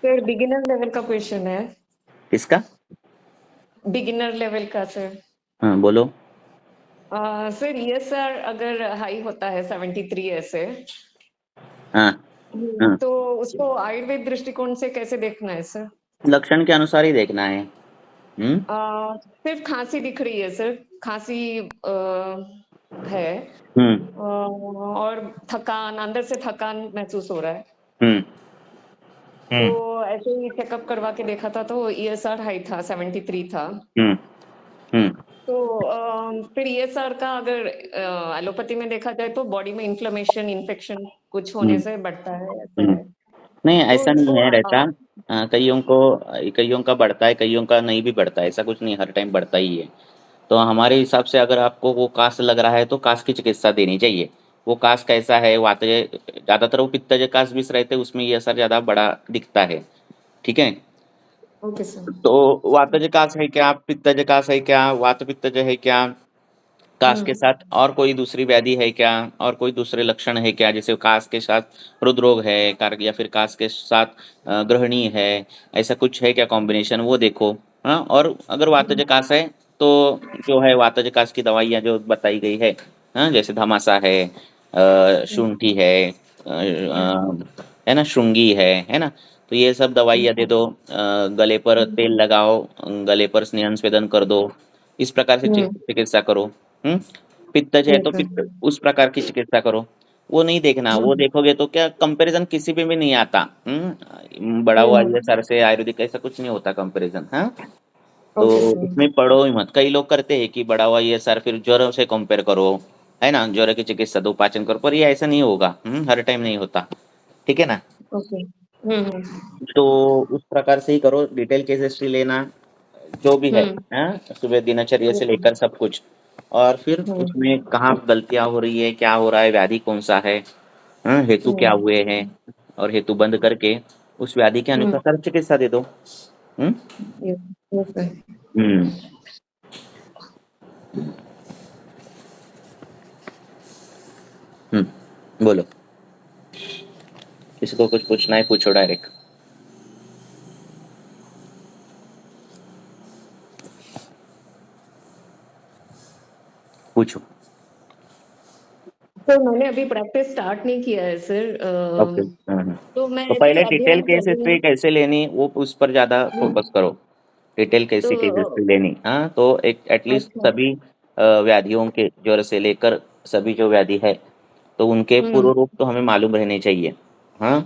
Sir beginner level का question है। किसका? बिगिनर लेवल का सर। हाँ बोलो। सर ईएसआर अगर हाई होता है 73 ऐसे, हाँ हाँ, तो उसको आयुर्वेद दृष्टिकोण से कैसे देखना है सर? लक्षण के अनुसार ही देखना है। सिर्फ खांसी दिख रही है सर, खांसी है, हम्म और थकान, अंदर से थकान महसूस हो रहा है। हम्म तो हम्म ऐसे ही चेकअप करवा के देखा था तो ईएसआर हाई था, 73 था। हम्म हम्म तो फिर ईएसआर का अगर एलोपैथी में देखा जाए तो बॉडी में इन्फ्लेमेशन, इन्फेक्शन कुछ होने हम्म से बढ़ता है, ऐसा हम्म। है। नहीं, तो ऐसा उसको नहीं है रहता। कईयों का बढ़ता है, कईयों का नहीं भी बढ़ता है, ऐसा कुछ नहीं, हर टाइम बढ़ता ही है। तो हमारे हिसाब से अगर आपको वो कास लग रहा है तो कास की चिकित्सा देनी चाहिए। वो कास कैसा है, वातज, ज्यादातर वो पित्तज कास विष रहते हैं, उसमें ये असर ज्यादा बड़ा दिखता है। ठीक है। Okay sir. तो वातज कास है क्या, पित्तज कास है क्या, वात पित्तज है क्या, कास के हम्म साथ और कोई दूसरी व्याधि है क्या, और कोई दूसरे लक्षण है क्या, जैसे कास के साथ हृदरोग है कार, या फिर कास के साथ गृहिणी है, ऐसा कुछ है क्या कॉम्बिनेशन, वो देखो। हाँ, और अगर वातज कास है तो जो है वातज कास की दवाइयाँ जो बताई गई है, हाँ, जैसे धमासा है, शुंठी है ना, श्रृंगी है ना। तो ये सब दवाइयाँ दे दो, गले पर तेल लगाओ, गले पर स्नेहन स्वेदन कर दो, इस प्रकार से चिकित्सा करो। हम्म। पित्तज है तो पित्त उस प्रकार की चिकित्सा करो। वो नहीं देखना, वो देखोगे तो क्या कंपैरिजन किसी पे भी नहीं आता। बड़ा हुआ ये सर से आयुर्वेदिक ऐसा कुछ नहीं होता कंपैरिजन। हाँ, तो ओके सर। उसमें पढ़ो ही मत। कई लोग करते हैं कि बड़ा हुआ ये सर फिर ज्वर से कंपेयर करो, है ना, ज्वर की चिकित्सा दो, पाचन करो, पर ये ऐसा नहीं होगा। हर टाइम नहीं होता। ठीक है ना। ओके। तो उस प्रकार से ही करो, डिटेल केस हिस्ट्री लेना जो भी है, हाँ, सुबह दिनचर्या से लेकर सब कुछ। और फिर उसमें कहाँ गलतियां हो रही है, क्या हो रहा है, व्याधि कौन सा है, हाँ, हेतु क्या हुए हैं, और हेतु बंद करके उस व्याधि के अनुसार चिकित्सा दे दो। हम्म ओके। हम्म बोलो। किसी को कुछ पूछना है पूछो डायरेक्ट। पूछो। तो मैंने अभी प्रैक्टिस स्टार्ट नहीं किया है सर। ओके। तो मैं तो ऐसे ही पहले डिटेल अध्ययन केस कर रही हिस्ट्री हूँ। कैसे लेनी, वो उस पर ज्यादा फोकस करो। डिटेल कैसे केस तो हिस्ट्री लेनी, हाँ, तो एक एटलीस्ट अच्छा। सभी व्याधियों के, ज्वर से लेकर सभी जो व्याधि है, तो उनके पूर्व रूप तो हमें मालूम रहने चाहिए। हाँ,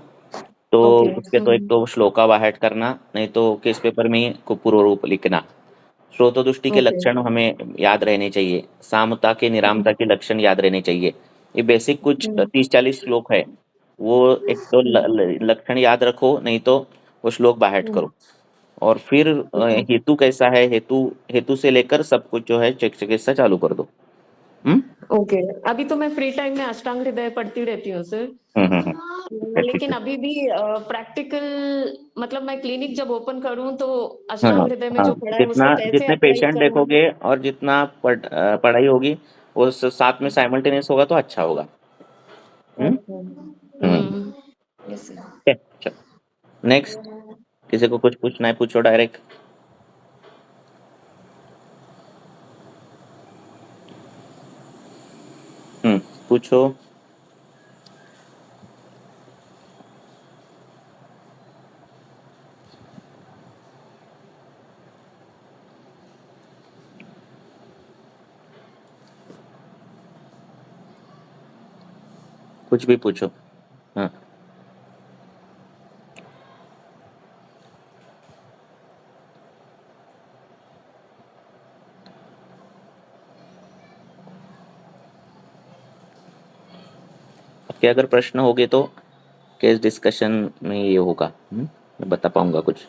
तो ओके। उसके तो एक तो श्लोका बाहट करना, नहीं तो केस पेपर में ही पूर्व रूप लिखना। स्रोतोदुष्टि के ओके। लक्षण हमें याद रहने चाहिए, सामता के निरामता के लक्षण याद रहने चाहिए। ये बेसिक कुछ 30-40 श्लोक है। वो एक तो लक्षण याद रखो, नहीं तो वो श्लोक बाहट करो। और फिर हेतु कैसा है, हेतु हेतु से लेकर सब कुछ जो है चिकित्सा चालू कर दो। हम्म ओके। अभी तो मैं फ्री टाइम में अष्टांग हृदय पढ़ती रहती हूँ सर। ठीक लेकिन है। अभी भी प्रैक्टिकल, मतलब मैं क्लिनिक जब ओपन करूँ तो हाँ अष्टांग हृदय में हाँ, जो पढ़ा है जितना उसको कैसे जितने अप्लाई पेशेंट करना है? देखोगे और जितना पढ़ाई होगी, वो साथ में साइमल्टेनियस होगा तो अच्छा होगा। हम्म अच्छा। हम्म यस सर। ठीक है, चलो नेक्स्ट। किसी को कुछ पूछना है पूछो डायरेक्ट। पूछो। कुछ भी पूछो। हाँ, आपके अगर प्रश्न होंगे तो केस डिस्कशन में ये होगा। मैं बता पाऊंगा कुछ।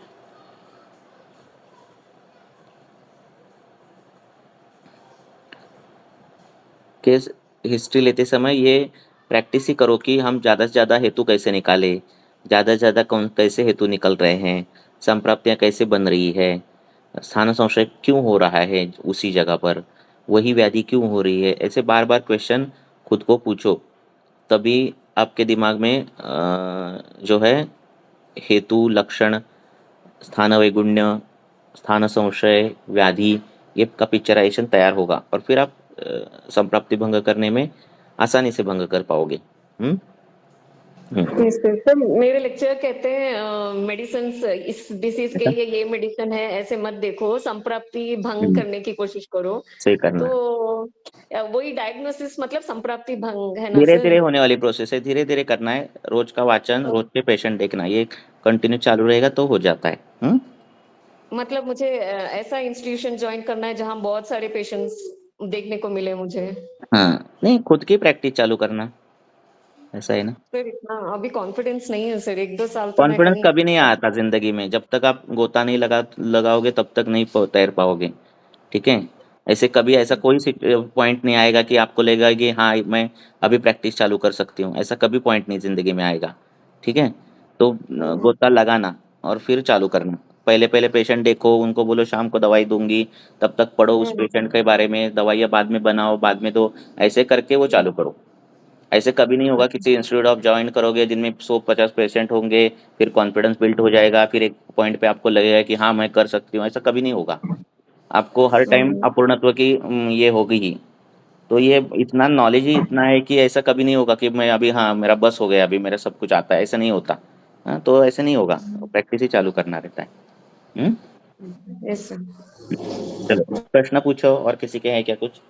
केस हिस्ट्री लेते समय ये प्रैक्टिस ही करो कि हम ज़्यादा से ज़्यादा हेतु कैसे निकालें, ज़्यादा से ज़्यादा कौन कैसे हेतु निकल रहे हैं, संप्राप्तियाँ कैसे बन रही है, स्थान संशय क्यों हो रहा है उसी जगह पर, वही व्याधि क्यों हो रही है, ऐसे बार बार क्वेश्चन खुद को पूछो। तभी आपके दिमाग में जो है हेतु, लक्षण, स्थान वैगुण्य, स्थान संशय, व्याधि, ये का पिक्चराइजेशन तैयार होगा और फिर आप संप्राप्ति भंग करने में आसानी से भंग कर पाओगे। हम्म सर मेरे लेक्चर कहते हैं मेडिसिन इस डिसीज के लिए ये मेडिसिन है, ऐसे मत देखो, संप्राप्ति भंग हम्म, करने की कोशिश करो। सही करना तो है। वही डायग्नोसिस मतलब संप्राप्ति भंग है ना धीरे सर? धीरे होने वाली प्रोसेस है, धीरे धीरे करना है, रोज का वाचन, रोज के पेशेंट देखना, ये कंटिन्यू चालू रहेगा तो हो जाता है। मतलब मुझे ऐसा इंस्टीट्यूशन ज्वाइन करना है जहाँ बहुत सारे पेशेंट्स देखने को मिले मुझे। हाँ, नहीं, खुद की प्रैक्टिस चालू करना, ऐसा है ना। सर इतना अभी कॉन्फिडेंस नहीं है सर, 1-2 साल तो मैं कॉन्फिडेंस कहीं। कभी नहीं आता जिंदगी में, जब तक आप गोता नहीं लगाओगे तब तक नहीं तैर पाओगे। ठीक है। ऐसे कभी ऐसा कोई पॉइंट नहीं आएगा कि आपको लगेगा कि हाँ मैं अभी प्रैक्टिस चालू कर सकती हूँ, ऐसा कभी पॉइंट नहीं जिंदगी में आएगा। ठीक है। तो गोता लगाना और फिर चालू करना। पहले पहले पेशेंट देखो, उनको बोलो शाम को दवाई दूंगी, तब तक पढ़ो उस पेशेंट के बारे में, दवाइयाँ बाद में बनाओ, बाद में दो, ऐसे करके वो चालू करो। ऐसे कभी नहीं होगा, किसी इंस्टीट्यूट ऑफ ज्वाइन करोगे जिनमें 150 पेशेंट होंगे, फिर कॉन्फिडेंस बिल्ड हो जाएगा, फिर एक पॉइंट पे आपको लगेगा कि हाँ मैं कर सकती हूँ, ऐसा कभी नहीं होगा। आपको हर टाइम अपूर्णत्व की ये होगी ही। तो ये इतना नॉलेज ही इतना है कि ऐसा कभी नहीं होगा कि मैं अभी हाँ मेरा बस हो गया, अभी मेरा सब कुछ आता है, ऐसा नहीं होता। हाँ, तो ऐसे नहीं होगा, प्रैक्टिस ही चालू करना रहता है। हम्म यस सर। चलो, प्रश्न पूछो, और किसी के हैं क्या कुछ?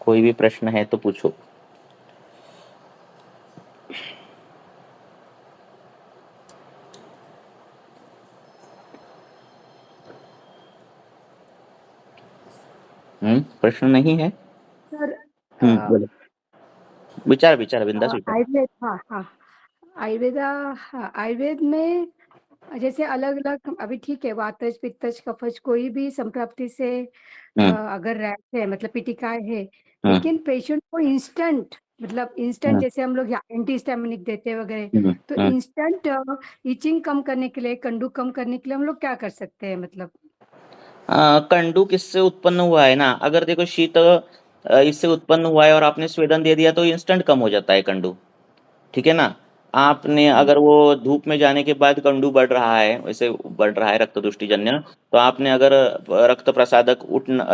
कोई भी प्रश्न है तो पूछो। प्रश्न नहीं है? सर बोलो, विचार विचार बिंदास विचार। आयुर्वेद, हाँ हाँ, आयुर्वेदा, हाँ आयुर्वेद में जैसे अलग अलग, अभी ठीक है, वातज पित्तज कफज कोई भी संप्राप्ति से हम्म अगर रैश है मतलब पिटिकाय है, हम्म लेकिन पेशेंट को इंस्टेंट, मतलब इंस्टेंट हम्म जैसे हम लोग एंटीहिस्टामिनिक देते हैं वगैरह, हम्म तो हम्म। इंस्टेंट इचिंग कम करने के लिए, कंडू कम करने के लिए हम लोग क्या कर सकते हैं मतलब? कंडू किससे उत्पन्न हुआ है ना, अगर देखो शीत इससे उत्पन्न हुआ है और आपने स्वेदन दे दिया तो इंस्टेंट कम हो जाता है कंडू। ठीक है ना। आपने अगर वो धूप में जाने के बाद कंडू बढ़ रहा है, वैसे बढ़ रहा है रक्त दुष्टिजन्य, तो आपने अगर रक्त प्रसादक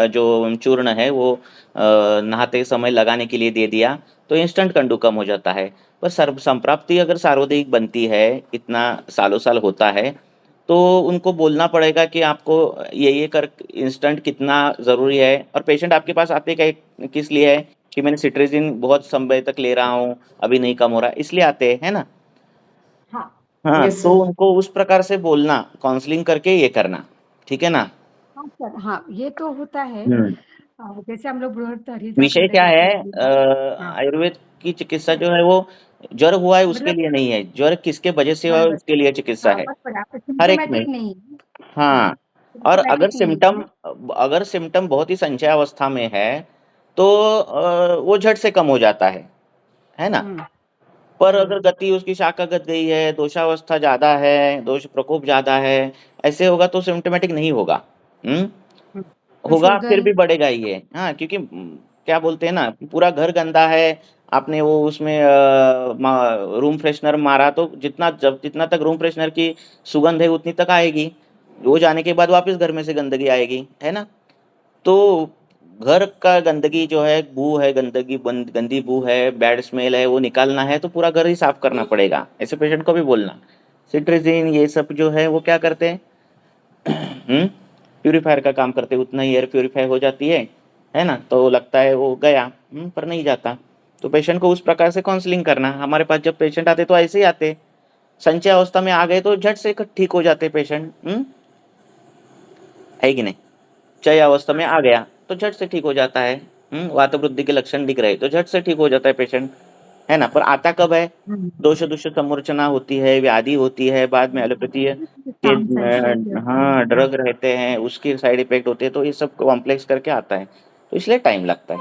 जो चूर्ण है वो नहाते समय लगाने के लिए दे दिया, तो इंस्टेंट कंडू कम हो जाता है। पर सर्व संप्राप्ति अगर सार्वदेहिक बनती है, इतना सालों साल होता है, तो उनको बोलना पड़ेगा कि आपको ये कर इंस्टेंट कितना ज़रूरी है। और पेशेंट आपके पास आते किस लिए है कि मैंने सिट्रेजिन बहुत समय तक ले रहा हूँ, अभी नहीं कम हो रहा, इसलिए आते हैं, है ना। हाँ हाँ, यस तो सर। उनको उस प्रकार से बोलना, काउंसलिंग करके ये करना। ठीक है ना। हाँ सर, हाँ ये तो होता है। हम्म जैसे हम लोग बृहद हरिद्रा विषय करने क्या जाते है, हैं। हाँ आयुर्वेद की चिकित्सा जो है वो ज्वर हुआ है उसके मतलब लिए नहीं है, ज्वर किसके वजह से हुआ है बराबर, उसके लिए चिकित्सा हाँ है। बस बराबर, हर एक में। सिम्टोमेटिक नहीं है। हाँ, हाँ। और सिम्टोमेटिक नहीं है। अगर सिम्टम बहुत ही संचय अवस्था में है, तो वो झट से कम हो जाता है ना। हम्म पर हम्म अगर गति उसकी शाखागत गई है, दोषावस्था ज्यादा है, दोष प्रकोप ज्यादा है, ऐसे होगा तो सिम्टोमेटिक नहीं होगा। हम्म हम्म। तो होगा, फिर शुगर। भी बढ़ेगा ही ये। हाँ, क्योंकि क्या बोलते हैं ना, पूरा घर गंदा है, आपने वो उसमें रूम फ्रेशनर मारा, तो जितना तक रूम फ्रेशनर की सुगंध है उतनी तक आएगी, वो जाने के बाद वापस घर में से गंदगी आएगी, है ना। तो घर का गंदगी जो है, बू है, गंदी बू है, बैड स्मेल है, वो निकालना है तो पूरा घर ही साफ करना पड़ेगा, ऐसे पेशेंट को भी बोलना। सिट्रिजिन ये सब जो है वो क्या करते हैं, प्यूरीफायर का काम करते हैं, उतना ही एयर प्यूरीफाई हो जाती है ना, तो लगता है वो गया, पर नहीं जाता। तो पेशेंट को उस प्रकार से काउंसलिंग करना। हमारे पास जब पेशेंट आते तो ऐसे ही आते, संचय अवस्था में आ गए तो झट से ठीक हो जाते पेशेंट। है कि नहीं। चय अवस्था में हाँ आ गया तो झट से ठीक हो जाता है। वात वृद्धि के लक्षण दिख रहे तो झट से ठीक हो जाता है पेशेंट, है ना। पर आता कब है, हम्म। दोष दुष्ट समूर्छना होती है, व्याधि होती है, बाद में एलोपैथी के काम सेंसिटिव होता है। हाँ हाँ ड्रग रहते हैं, उसके साइड इफेक्ट होते हैं, तो ये सब कॉम्प्लेक्स करके आता है, तो इसलिए टाइम लगता है,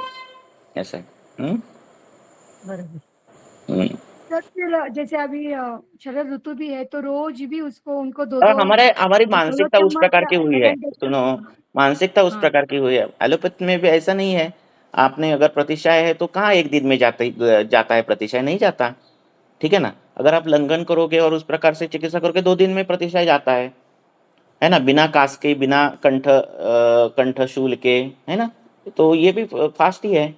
ऐसा है। हम्म बराबर। हम्म सर फिर जैसे अभी शरद ऋतु भी है तो रोज भी उसको उनको दो और दो हमारी दोनों मानसिकता उस प्रकार चम्मच की हुई आधे है, घंटे तक। सुनो, मानसिकता उस हाँ प्रकार की हुई है। एलोपैथी में भी ऐसा नहीं है। आपने अगर प्रतिशय है तो कहाँ एक दिन में जाता है प्रतिशय, नहीं जाता। ठीक है ना। अगर आप लंघन करोगे और उस प्रकार से चिकित्सा करोगे 2 दिन में प्रतिशय जाता है ना, बिना कास के, बिना कंठ शूल के, है ना। तो ये भी फास्ट ही है।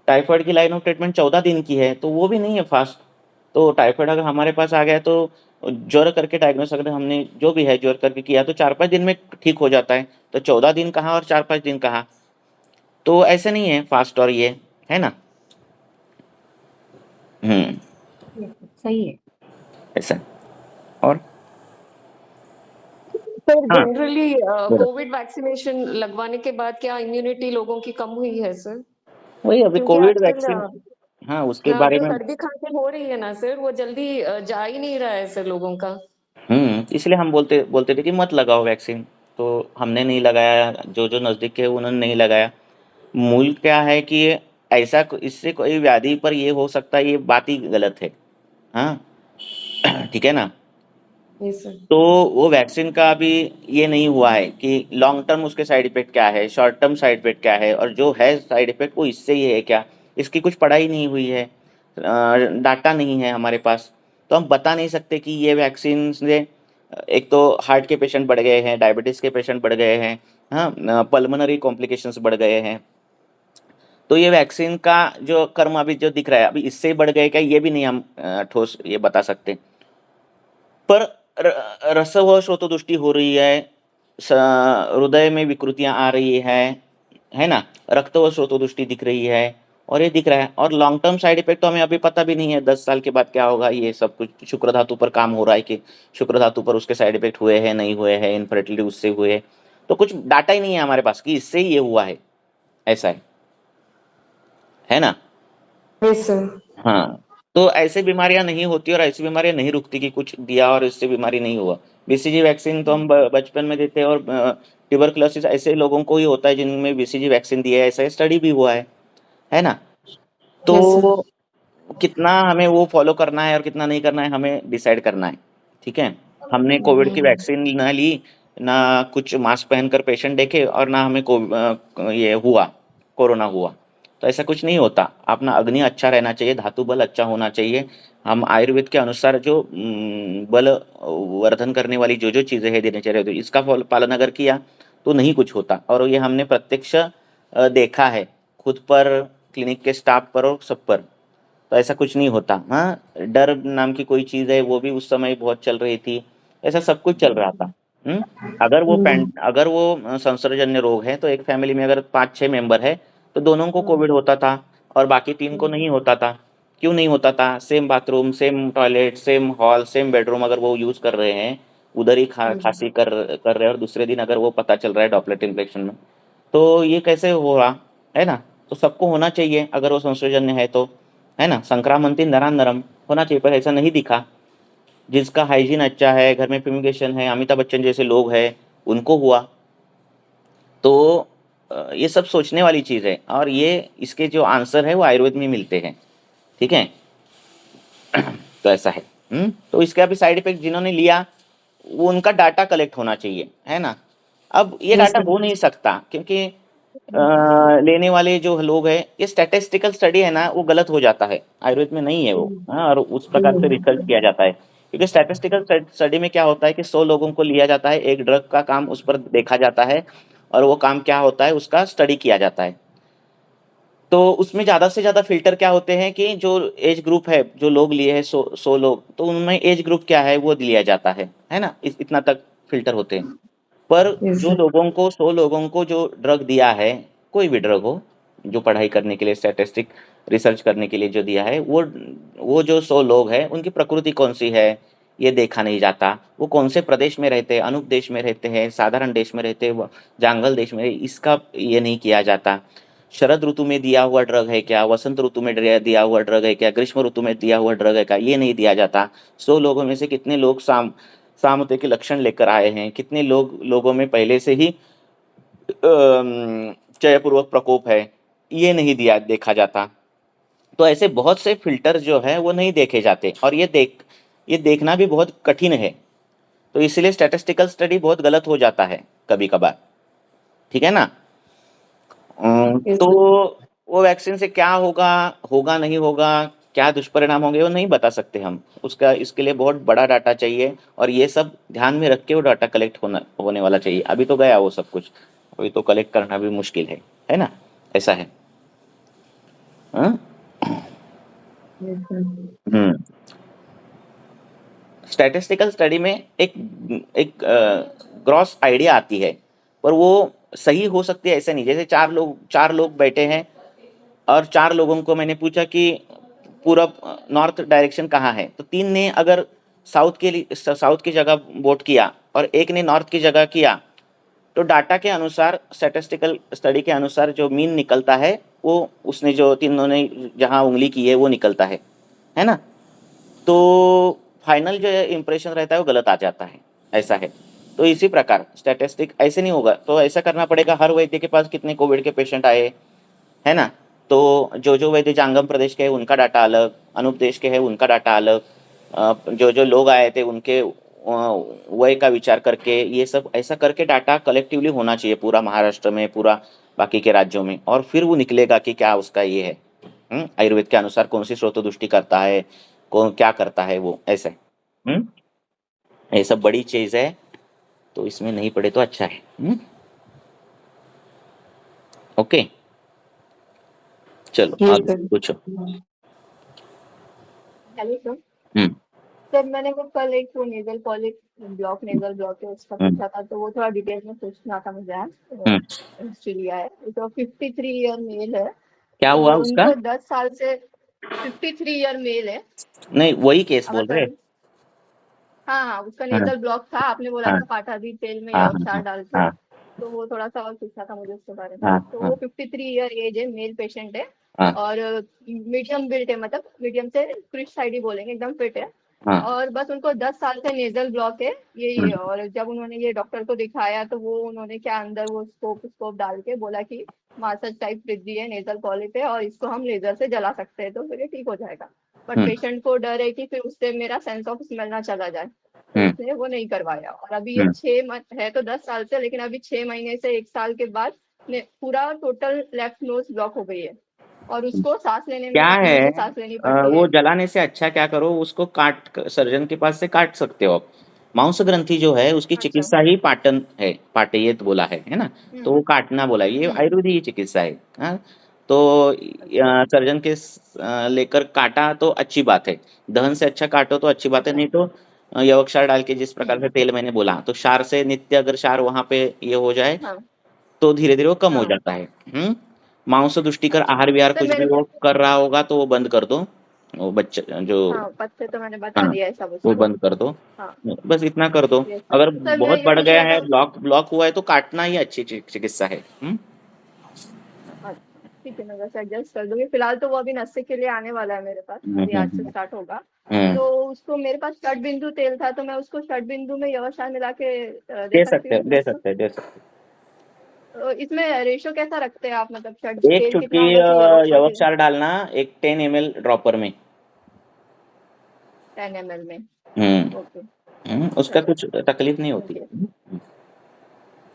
टाइफाइड की लाइन ऑफ ट्रीटमेंट 14 दिन की है, तो वो भी नहीं है फास्ट। तो टाइफाइड अगर हमारे पास आ गया तो ज्वर करके डायग्नोस अगर हमने जो भी है ज्वर करके किया तो 4-5 दिन में ठीक हो जाता है। तो 14 दिन कहाँ और 4-5 दिन कहाँ। तो ऐसे नहीं है फास्ट, और ये है ना। हम्म। सही है। ऐसा। और सर हाँ, जनरली बोलो। कोविड वैक्सीनेशन लगवाने के बाद क्या इम्यूनिटी लोगों की कम हुई है सर? वही अभी क्योंकि कोविड आजकल वैक्सीन, हाँ उसके बारे जो में। सर्दी खांसी हो रही है ना सर, वो जल्दी जा ही नहीं रहा है सर लोगों का। इसलिए हम बोलते बोलते थे कि मत लगाओ वैक्सीन। तो हमने नहीं लगाया, जो जो नज़दीक के उन्होंने नहीं लगाया। मूल क्या है कि इससे कोई व्याधि पर ये हो सकता है, ये बात ही गलत है। हाँ। ठीक है ना। जी सर। तो वो वैक्सीन का अभी ये नहीं हुआ है कि लॉन्ग टर्म उसके साइड इफेक्ट क्या है, शॉर्ट टर्म साइड इफेक्ट क्या है, और जो है साइड इफेक्ट वो इससे ही है क्या। इसकी कुछ पढ़ाई नहीं हुई है, डाटा नहीं है हमारे पास। तो हम बता नहीं सकते कि ये वैक्सीन से एक तो हार्ट के पेशेंट बढ़ गए हैं, डायबिटीज़ के पेशेंट बढ़ गए हैं, हाँ, पल्मोनरी कॉम्प्लिकेशंस बढ़ गए हैं। तो ये वैक्सीन का जो कर्म अभी जो दिख रहा है, अभी इससे बढ़ गए क्या, ये भी नहीं हम ठोस ये बता सकते। पर रसवश श्रोतदृष्टि हो रही है, हृदय में विकृतियां आ रही है ना। रक्त व श्रोतदृष्टि दिख रही है, और ये दिख रहा है। और लॉन्ग टर्म साइड इफेक्ट तो हमें अभी पता भी नहीं है 10 साल के बाद क्या होगा। ये सब कुछ शुक्र धातु पर काम हो रहा है कि शुक्र धातु पर उसके साइड इफेक्ट हुए हैं, नहीं हुए हैं, इनफर्टिलिटी उससे हुए। तो कुछ डाटा ही नहीं है हमारे पास कि इससे ही ये हुआ है, ऐसा है ना। Yes sir. हाँ। तो ऐसे बीमारियां नहीं होती और ऐसी बीमारियां नहीं रुकती कि कुछ दिया और इससे बीमारी नहीं हुआ। बीसीजी वैक्सीन तो हम बचपन में देते हैं, और ट्यूबरकुलोसिस ऐसे लोगों को ही होता है जिनमें बीसीजी वैक्सीन दिया है, ऐसा स्टडी भी हुआ है ना। Yes sir. तो कितना हमें वो फॉलो करना है और कितना नहीं करना है, हमें डिसाइड करना है। ठीक है। हमने कोविड की वैक्सीन ना ली, ना कुछ मास्क पहनकर पेशेंट देखे, और ना हमें ये हुआ, कोरोना हुआ। तो ऐसा कुछ नहीं होता। अपना अग्नि अच्छा रहना चाहिए, धातु बल अच्छा होना चाहिए। हम आयुर्वेद के अनुसार जो बल वर्धन करने वाली जो जो चीज़ें हैं दिनचर्या, तो इसका पालन अगर किया तो नहीं कुछ होता। और ये हमने प्रत्यक्ष देखा है, खुद पर, क्लिनिक के स्टाफ पर और सब पर। तो ऐसा कुछ नहीं होता। हाँ, डर नाम की कोई चीज़ है, वो भी उस समय बहुत चल रही थी। ऐसा सब कुछ चल रहा था। हुँ? अगर वो संसर्गजन्य रोग है तो एक फैमिली में अगर 5-6 मेंबर है तो दोनों को कोविड होता था और बाकी 3 को नहीं होता था। क्यों नहीं होता था? Same bathroom, same toilet, same hall, same bedroom अगर वो यूज़ कर रहे हैं, उधर ही खाँसी कर रहे हैं, और दूसरे दिन अगर वो पता चल रहा है ड्रॉपलेट इन्फेक्शन में, तो ये कैसे हो रहा, है ना? तो सबको होना चाहिए अगर वो संसर्गजन्य है तो, है ना? संक्रामंती नरानरम होना चाहिए, पर ऐसा नहीं दिखा। जिसका हाइजीन अच्छा है, घर में फ्यूमिगेशन है, अमिताभ बच्चन जैसे लोग हैं, उनको हुआ। तो ये सब सोचने वाली चीज़ है, और ये इसके जो आंसर है वो आयुर्वेद में मिलते हैं। ठीक है। तो ऐसा है। तो इसके अभी साइड इफेक्ट जिन्होंने लिया, वो उनका डाटा कलेक्ट होना चाहिए, है ना। अब ये यस डाटा सर। हो नहीं सकता क्योंकि लेने वाले जो लोग हैं, ये स्टैटिस्टिकल स्टडी है ना, वो गलत हो जाता है, आयुर्वेद में नहीं है वो। हाँ, और उस प्रकार से रिसर्च किया जाता है, क्योंकि स्टैटिस्टिकल स्टडी में क्या होता है कि 100 लोगों को लिया जाता है, एक ड्रग का काम उस पर देखा जाता है, और वो काम क्या होता है उसका स्टडी किया जाता है। तो उसमें ज़्यादा से ज़्यादा फ़िल्टर क्या होते हैं कि जो एज ग्रुप है, जो लोग लिए हैं 100 लोग, तो उनमें एज ग्रुप क्या है वो लिया जाता है ना? इतना तक फ़िल्टर होते हैं। पर यस जो सर। लोगों को 100 लोगों को जो ड्रग दिया है, कोई भी ड्रग हो, जो पढ़ाई करने के लिए, स्टैटिस्टिक रिसर्च करने के लिए जो दिया है, वो जो 100 लोग हैं, उनकी प्रकृति कौन-सी है, ये देखा नहीं जाता। वो कौन से प्रदेश में रहते हैं, अनूप देश में रहते हैं, साधारण देश में रहते हैं, जंगल देश में, इसका ये नहीं किया जाता। शरद ऋतु में दिया हुआ ड्रग है क्या, वसंत ऋतु में दिया हुआ ड्रग है क्या, ग्रीष्म ऋतु में दिया हुआ ड्रग है क्या, ये नहीं दिया जाता। 100 लोगों में से कितने लोग सामते के लक्षण लेकर आए हैं, कितने लोगों में पहले से ही चयपूर्वक प्रकोप है, ये नहीं देखा जाता। तो ऐसे बहुत से फिल्टर जो है वो नहीं देखे जाते, और ये देखना भी बहुत कठिन है। तो इसलिए स्टैटिस्टिकल स्टडी बहुत गलत हो जाता है कभी कभार, ठीक है ना। तो वो वैक्सीन से क्या होगा, होगा नहीं होगा, क्या दुष्परिणाम होंगे, वो नहीं बता सकते हम। उसका इसके लिए बहुत बड़ा डाटा चाहिए, और ये सब ध्यान में रख के वो डाटा कलेक्ट होने वाला चाहिए। अभी तो गया वो सब कुछ, अभी तो कलेक्ट करना भी मुश्किल है ना, ऐसा है। हाँ? स्टैटिस्टिकल स्टडी में एक एक ग्रॉस आइडिया आती है, पर वो सही हो सकती है ऐसे नहीं। जैसे चार लोग बैठे हैं, और 4 लोगों को मैंने पूछा कि पूरब नॉर्थ डायरेक्शन कहाँ है, तो 3 ने अगर साउथ की जगह वोट किया और एक ने नॉर्थ की जगह किया, तो डाटा के अनुसार, स्टैटिस्टिकल स्टडी के अनुसार जो मीन निकलता है, वो उसने जो तीनों ने जहाँ उंगली की है वो निकलता है ना। तो फाइनल जो इम्प्रेशन रहता है वो गलत आ जाता है, ऐसा है। तो इसी प्रकार स्टैटिस्टिक ऐसे नहीं होगा, तो ऐसा करना पड़ेगा हर वैद्य के पास कितने कोविड के पेशेंट आए, है ना। तो जो वैद्य जांगम प्रदेश के है उनका डाटा अलग, अनूप देश के है उनका डाटा अलग, जो लोग आए थे उनके वय का विचार करके, ये सब ऐसा करके डाटा कलेक्टिवली होना चाहिए पूरा महाराष्ट्र में, पूरा बाकी के राज्यों में, और फिर वो निकलेगा कि क्या उसका ये है। आयुर्वेद के अनुसार कौन सी स्रोत दृष्टि करता है, कौन क्या करता है, वो ऐसे। ये सब बड़ी चीज है, तो इसमें नहीं पड़े तो अच्छा है। ओके, चलो आगे पूछो। Hello sir. हम्म सर मैंने वो कल एक वो नेजल पॉलिप नेजल ब्लॉक है उसका पूछा था, तो वो थोड़ा डिटेल में पूछना था मुझे आज। ऑस्ट्रेलिया है, तो 53 ईयर मेल है। क्या तो हुआ वो उसका? उनको 10 साल से 53 ईयर मेल है। नहीं, वही केस बोल रहे। हाँ हाँ, उसका हाँ नेजल ब्लॉक था, आपने बोला हाँ था पाठादी तेल में हाँ यवक्षार डाल के। हाँ तो वो थोड़ा सा और पूछना था मुझे उसके बारे में। हाँ तो हाँ वो 53 ईयर एज है, मेल पेशेंट है, हाँ और मीडियम बिल्ट है, मतलब मीडियम से क्रिश साइड ही बोलेंगे, एकदम फिट है। हाँ और बस उनको 10 साल से नेजल ब्लॉक है यही। और जब उन्होंने ये डॉक्टर को दिखाया, तो वो उन्होंने क्या अंदर वो स्कोप डाल के बोला कि मासज टाइप वृद्धि है, नेजल पॉलिप है, और इसको हम लेजर से जला सकते हैं, तो फिर ये ठीक हो जाएगा। बट पेशेंट को डर है कि फिर उससे मेरा सेंस ऑफ स्मेल ना चला जाए, तो उसने वो नहीं करवाया। और अभी ये 6 है तो 10 साल से, लेकिन अभी 6 महीने से 1 साल के बाद पूरा टोटल लेफ्ट नोज ब्लॉक हो गई है, और उसको सांस लेने में क्या है, तकलीफ से सांस लेनी पड़ती वो है। जलाने से अच्छा क्या करो, उसको सर्जन के पास से काट सकते हो आप। मांस ग्रंथि जो है उसकी अच्छा। चिकित्सा ही पाटन है, पाटेयत बोला है ना। तो वो काटना बोला, ये आयुर्वेदिक चिकित्सा है। हाँ, तो अच्छा। सर्जन के लेकर काटा तो अच्छी बात है, दहन से अच्छा काटो तो अच्छी बात है। अच्छा। नहीं तो यवक्षार डाल के, जिस प्रकार से तेल मैंने बोला, तो क्षार से नित्य अगर क्षार वहां पे ये हो जाए, हाँ तो धीरे धीरे वो कम हो हाँ। जाता है। मांस दृष्टिकर अच्छा आहार विहार सर, कुछ भी मेरे वो को कर रहा होगा तो वो बंद कर दो, वो बच्चे जो। हाँ, पत्ते तो मैंने बता हाँ, दिया है सब वो उसको। बंद कर दो, हाँ। बस इतना कर दो। यस अगर सर। सर मेरा बहुत ये बढ़ गया पूछना है, था। ब्लॉक हुआ है, तो काटना ही अच्छी चिकित्सा है। अच्छा ठीक है, मैं वैसे एडजस्ट कर दूंगी। फिलहाल तो वो अभी नशे के लिए आने वाला है मेरे पास, अभी आज से स्टार्ट होगा। हम्म, तो उसको मेरे पास षड बिंदु तेल था, तो मैं उसको षड बिंदु में यवक्षार मिला के दे दे सकती सकते हूँ हो, दे उसको। सकते हो, दे सकते तो इसमें रेशो कैसा रखते हैं आप, मतलब षड हो। एक तेल चुटकी कितना होना चाहिए यवक्षार के लिए? यवक्षार डालना, एक 10 ml ड्रॉपर में। 10 ml में? हम्म ओके उसका चलेगा। कुछ तकलीफ नहीं होती। ओके।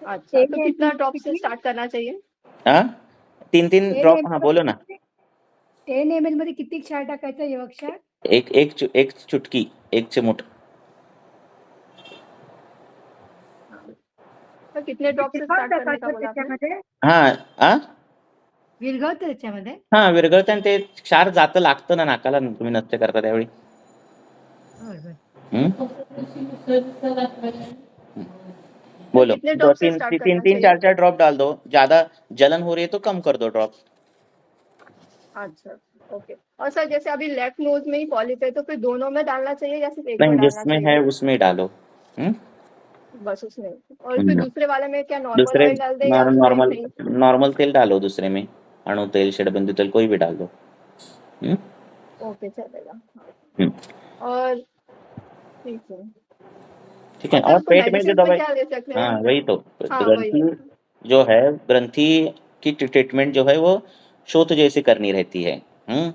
अच्छा, तो कितना ड्रॉप से स्टार्ट करना चाहिए? हाँ, 3 10 ड्रॉप, हाँ ml बोलो ना। 10 ml मध्ये किती क्षार टाकायचा यवक्षार? एक चुटकी, एक चिमूट। हाँ, तो कितने ड्रॉप से स्टार्ट करने का बोला आपने? हाँ हाँ विरघळतं त्याच्यामध्ये? हा, विरघळतं आणि ते क्षार जातं, लागतं ना नाकाला, तुम्ही नृत्य करता त्यावेळी। बरोबर. हम्म? तो बोलो, कितने दो ड्रॉप से तीन स्टार्ट तीन करना तीन चाहिए? 4 ड्रॉप डाल दो। ज्यादा जलन हो रही है तो कम कर दो ड्रॉप। अच्छा ओके। और सर जैसे अभी लेफ्ट नोज में ही पॉलिप है, तो फिर दोनों में डालना चाहिए या सिर्फ एक में नहीं, डालना जिसमें चाहिए? है उसमें डालो। हम्म? बस उसमें। और फिर दूसरे वाले में क्या नॉर्मल दूसरे ऑयल डाल दे या उसमें नॉर्मल नहीं? नॉर्मल तेल डालो दूसरे में, अणु तेल, षडबिंदु तेल, कोई भी डाल दो। हम्म? ओके चलेगा, हाँ। हम्म, और ठीक है। ठीक है। और सर और उसको पेट में जो मेडिसिन में दवाई, क्या ले सकते हैं हाँ मतलब? वही तो, हाँ वही। ग्रंथि जो है, ग्रंथि की ट्रीटमेंट जो है वो शोथ जैसे करनी रहती है। हम्म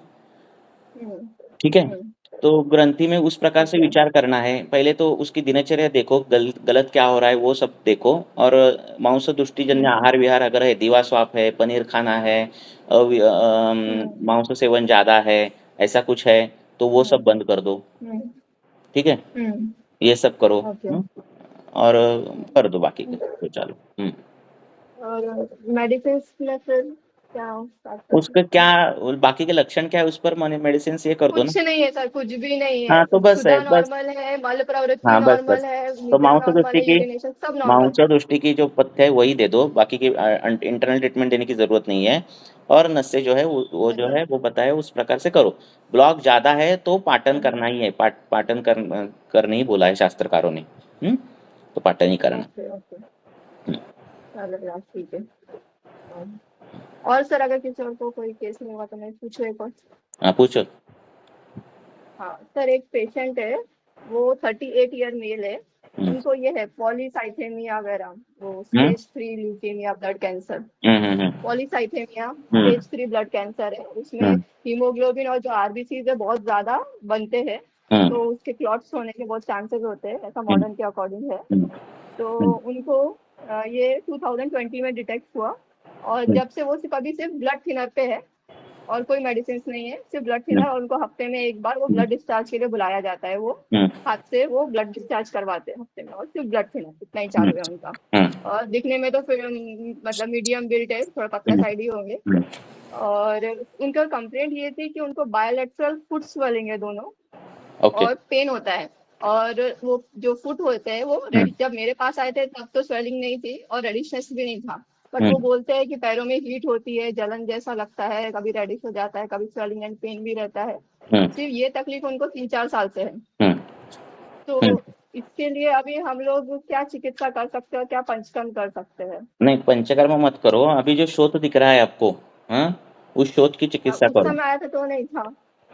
ठीक है? हम्म, तो ग्रंथि में उस प्रकार से ओके विचार करना है। पहले तो उसकी दिनचर्या देखो, गलत क्या हो रहा है वो सब देखो, और मांस दुष्टिजन्य आहार विहार अगर है, दिवास्वाप है, पनीर खाना है, हम्म, मांस सेवन ज़्यादा है, ऐसा कुछ है, तो वो सब हम्म, बंद कर दो। हम्म, ठीक है? हम्म, ये सब करो। ओके हुँ? और कर दो बाकी का तो चालू। और मेडिसिन में फिर क्या स्टार्ट कर उसका सकते क्या, हैं? बाकी के लक्षण क्या है उस पर, माने मेडिसिन ये कर दो ना। कुछ नहीं है सर, कुछ भी नहीं है। हाँ, तो बस है, क्षुधा बस। नॉर्मल है, मल प्रवृत्ति हाँ, बस, नॉर्मल बस। है, तो नीजल नॉर्मल है, यूरिनेशन सब नॉर्मल। मांसदुष्टि की जो पथ्य है वही दे दो, बाकी की इंटरनल ट्रीटमेंट देने की ज़रूरत नहीं है। और नसें जो है वो जो अच्छा है वो बताए उस प्रकार से करो। ब्लॉक ज़्यादा है तो पाटन हम्म, करना ही है, पाटन करने ही बोला है शास्त्रकारों ने। तो पाटन ही करना। ओके ओके हुँ। चलो ठीक है। हाँ। और सर अगर किसी और को कोई केस में हुआ तो मैं पूछूं एक और। हाँ, पूछो। हाँ सर, एक पेशेंट है, वो 38 ईयर मेल है। हुँ। उनको ये है पॉलीसाइथेमिया वगैरह, वो हुँ? Stage 3 leukaemia blood cancer. हुँ, हुँ, हुँ। पॉलीसाइथेमिया हुँ, स्टेज 3 ब्लड कैंसर है, उसमें हुँ, हीमोग्लोबिन और जो आरबीसीज है बहुत ज्यादा बनते हैं। हुँ, तो उसके क्लॉट्स होने के बहुत चांसेस होते हैं, ऐसा हुँ, मॉडर्न के अकॉर्डिंग है। हुँ, तो हुँ, उनको ये 2020 में डिटेक्ट हुआ। और हुँ, जब से वो सिर्फ अभी सिर्फ ब्लड थिनर पे है, और कोई मेडिसिन नहीं है, सिर्फ ब्लड हुँ, थिनर। और उनको हफ्ते में एक बार वो हुँ, ब्लड डिस्चार्ज के लिए बुलाया जाता है। वो हुँ, हाथ से वो ब्लड डिस्चार्ज करवाते हैं हफ्ते में, और सिर्फ ब्लड थिनर इतना ही हुँ, चालू है उनका। हुँ, और दिखने में तो फिर मतलब मीडियम बिल्ट है, थोड़ा पतला हुँ, साइड ही होंगे। हुँ। और उनका कंप्लेंट ये थी कि उनको बायोलेटरल फुट स्वेलिंग है दोनों, ओके। और पेन होता है। और वो जो फुट होते हैं वो हुँ, रेड, जब मेरे पास आए थे तब तो स्वेलिंग नहीं थी और रेडिशनेस भी नहीं था। बट हुँ, वो बोलते हैं कि पैरों में हीट होती है, जलन जैसा लगता है, कभी रेडिश हो जाता है, कभी स्वेलिंग एंड पेन भी रहता है। हुँ, सिर्फ ये तकलीफ उनको 3-4 साल से है। हुँ, तो हुँ। इसके लिए अभी हम लोग क्या चिकित्सा कर सकते हैं और क्या पंचकर्म कर सकते हैं? नहीं, पंचकर्म मत करो, अभी जो शोथ दिख रहा है आपको, हाँ, उस शोथ की चिकित्सा उस करो। समय आया था तो नहीं था।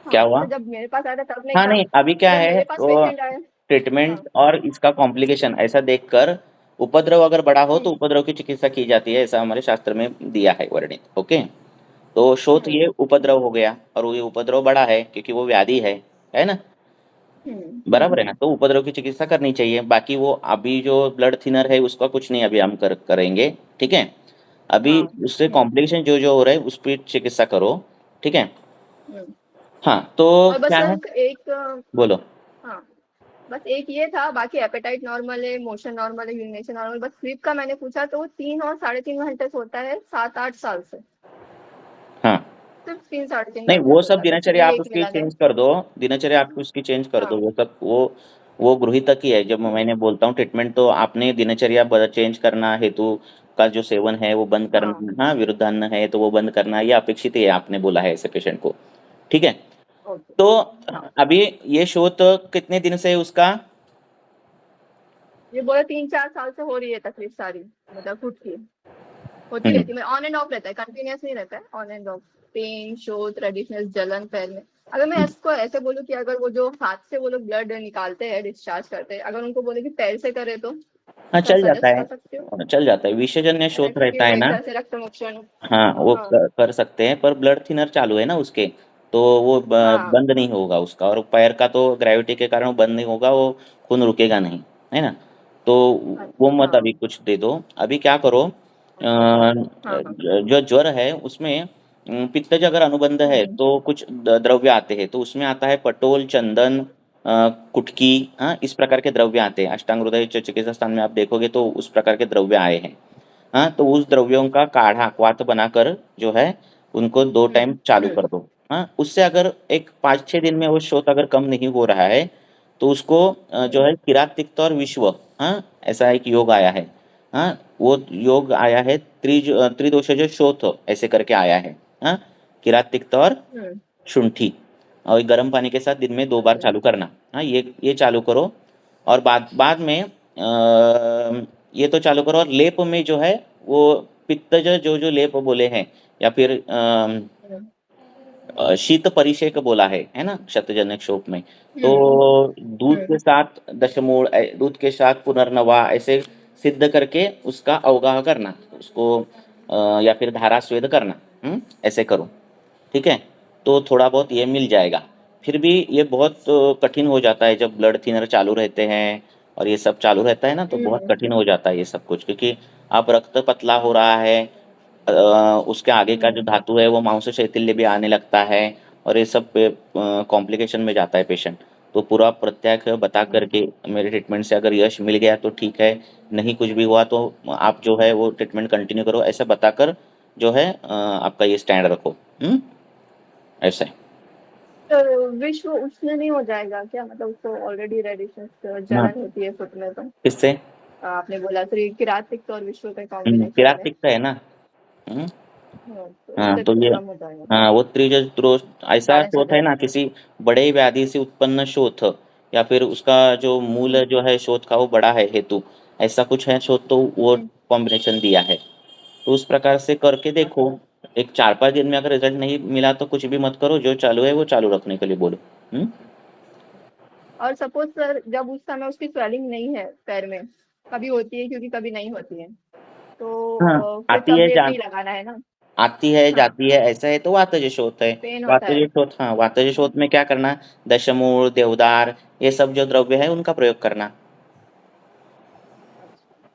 क्या हाँ हुआ? तो जब मेरे पास आया था तब नहीं हाँ, था। नहीं, अभी क्या जब है मेरे पास वो पेशेंट आए। हाँ। ट्रीटमेंट और इसका कॉम्प्लिकेशन ऐसा देखकर, उपद्रव अगर बड़ा हो तो हम्म, उपद्रव की चिकित्सा की जाती है, ऐसा हमारे शास्त्र में दिया है वर्णित। ओके? तो शोथ ये हम्म, उपद्रव हो गया, और ये उपद्रव बड़ा है क्योंकि वो व्याधि है ना? बराबर है ना? तो उपद्रव की चिकित्सा करनी चाहिए। बाकी वो अभी जो ब्लड थिनर है उसका कुछ नहीं अभी हम करेंगे। ठीक है? अभी हाँ। उससे कॉम्प्लिकेशन जो जो हो रहा है उस पर चिकित्सा करो। ठीक है? हम्म। हाँ, तो और बस क्या है? सर एक बोलो। हाँ, बस एक ये था, बाकी एपेटाइट नॉर्मल है, मोशन नॉर्मल है, यूरिनेशन नॉर्मल। बस स्लीप का मैंने पूछा तो वो 3 और 3.5 घंटे सोता है 7-8 साल से। हाँ, सिर्फ 3-3.5 नहीं, घंटे वो सब सोता है, बस दिनचर्या ये आप एक उसकी मिला है। चेंज कर दो। दिनचर्या आपकी उसकी चेंज कर दो। हाँ। वो सब वो गृहीतक ही है। जब हम्म, मैंने बोलता हूँ ट्रीटमेंट, तो आपने दिनचर्या चेंज करना, हेतु का जो सेवन है वो बंद हाँ। करना, हाँ, विरुद्धान्न है तो वो बंद करना, ये अपेक्षित ही है, आपने बोला है ऐसे पेशेंट को। ठीक है? ओके। तो हाँ, अभी ये शोथ कितने दिन से है उसका? ये बोला 3-4 साल से हो रही है तकलीफ सारी, मतलब खुद की होती हम्म। रहती है। ऑन एंड ऑफ रहता है, कंटिन्यूअस नहीं रहता है, ऑन एंड ऑफ। पेन, शोथ, रेडिशनेस, जलन पैर में। अगर मैं इसको ऐसे बोलूँ कि अगर वो जो हाथ से वो लोग ब्लड निकालते हैं, डिस्चार्ज करते हैं, अगर उनको बोले कि पैर से करे तो हाँ, क्या चल जाता सजेस्ट है। कर सकते हो? चल जाता है, विषजन्य है ना, शोथ क्योंकि रहता वो है एक ना। तरह से रक्त मोक्षण। हाँ, वो हाँ। कर सकते हैं, पर ब्लड थिनर चालू है ना उसके, तो वो हाँ। बंद नहीं होगा उसका। और पैर का तो ग्रेविटी के कारण वो बंद नहीं होगा, वो खून रुकेगा नहीं, है ना? तो वो अच्छा मत अभी हाँ। कुछ दे दो। अभी क्या करो, ओके। हाँ हाँ। जो ज्वर है उसमें पित्तज अगर अनुबंध है हम्म, तो कुछ द्रव्य आते हैं, तो उसमें आता है पटोल, चंदन, कुटकी, हाँ, इस प्रकार के द्रव्य आते हैं। अष्टांग हृदय चिकित्सा स्थान में आप देखोगे तो उस प्रकार के द्रव्य आए हैं। हाँ, तो उस द्रव्यों का काढ़ा क्वाथ बनाकर जो है उनको 2 टाइम चालू हम्म, कर दो। हाँ, उससे अगर एक 5-6 दिन में वो शोथ अगर कम नहीं हो रहा है, तो उसको जो हम्म, है किरात तिक्त और विश्व, हाँ, ऐसा एक योग आया है। हाँ, वो योग आया है त्रिदोषज शोथ ऐसे करके आया है। हाँ, किरात तिक्त और हम्म, शुंठी, और गर्म पानी के साथ दिन में 2 बार ओके। चालू करना। हाँ, ये चालू करो। और बाद बाद में ये तो चालू करो, और लेप में जो है वो पित्तज जो जो लेप बोले हैं, या फिर हम्म, शीत परिषेक बोला है ना, शतजनक शोक में। तो हम्म, दूध के साथ दशमूल, दूध के साथ पुनर्नवा, ऐसे सिद्ध करके उसका अवगाह करना उसको, या फिर धारा स्वेद करना। ऐसे करो। ठीक है? तो थोड़ा बहुत ये मिल जाएगा। फिर भी ये बहुत कठिन हो जाता है जब ब्लड थिनर चालू रहते हैं और ये सब चालू रहता है ना, तो बहुत कठिन हो जाता है ये सब कुछ, क्योंकि आप रक्त पतला हो रहा है, उसके आगे का जो धातु है वो मांस शैथिल्य भी आने लगता है, और ये सब कॉम्प्लिकेशन में जाता है पेशेंट। तो पूरा प्रत्याक बता करके मेरे ट्रीटमेंट से अगर यश मिल गया तो ठीक है, नहीं कुछ भी हुआ तो आप जो है वो ट्रीटमेंट कंटिन्यू करो, ऐसा बताकर जो है आपका ये स्टैंड रखो। ऐसा है। तो विश्व उष्ण नहीं हो जाएगा क्या? मतलब उसको ऑलरेडी रेडिशन हाँ, जलन होती है फुट में, तो किससे? आपने बोला तो किरातिक और विश्व का कॉम्बिनेशन में। किरातिक का है ना। हम्म, हाँ, तो हाँ उससे तो कुछ ये, कम हो जाएगा, हाँ वो त्रिजत्रोष ऐसा बैलेंस हो शोथ है ना, जाएगा। किसी बड़े व्याधि से उत्पन्न शोथ, या फिर उसका जो मूल जो है शोथ का वो बड़ा है हेतु, ऐसा कुछ है शोथ, तो वो हम्म, कॉम्बिनेशन दिया है। तो उस प्रकार से करके देखो। एक 4-5 दिन में अगर रिजल्ट नहीं मिला तो कुछ भी मत करो, जो चालू है वो चालू रखने के लिए बोलो। और सपोज सर जब उस समय उसकी स्वेलिंग नहीं है पैर में, कभी होती है क्योंकि कभी नहीं होती है, हाँ, तो फिर आती तब है वेट जा नहीं लगाना है ना? आती है हाँ, जाती है, ऐसा है तो वातज शोथ है। पेन होता है। वातज शोथ में क्या करना? दशमूल, देवदार, ये सब जो द्रव्य है उनका प्रयोग करना।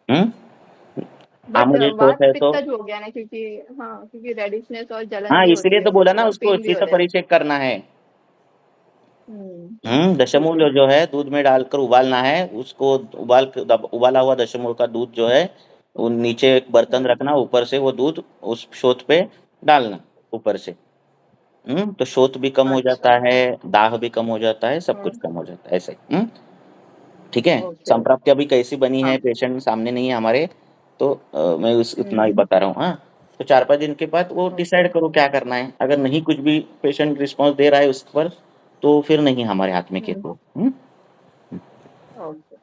हम्म बट आमुज शोथ वात है तो, पित्तज हो गया ना, क्योंकि हाँ, क्योंकि रेडिशनेस और जलन हाँ भी इसीलिए होती तो है बोला ना, और उसको पेन भी इसी हो से रहा है। परिचय करना है। ठीक है। दशमूल जो है दूध में डालकर उबालना है उसको, उबाला हुआ दशमूल का दूध जो है वो नीचे एक बर्तन हम्म, रखना, ऊपर से वो दूध उस शोथ पे डालना ऊपर से। तो शोथ भी कम हो अच्छा। जाता है, दाह भी कम हो जाता है, सब कुछ हम्म, कम हो जाता है ऐसे। ठीक है। Okay okay. संप्राप्ति अभी कैसी बनी हाँ। है, पेशेंट सामने नहीं है हमारे, तो मैं उस इतना ही हम्म, बता रहा हूँ। हाँ, तो 4-5 दिन के बाद वो ओके डिसाइड करो क्या करना है। अगर नहीं कुछ भी पेशेंट रिस्पॉन्स दे रहा है उस पर, तो फिर नहीं हमारे हाथ में केस हम्म, हो। ओके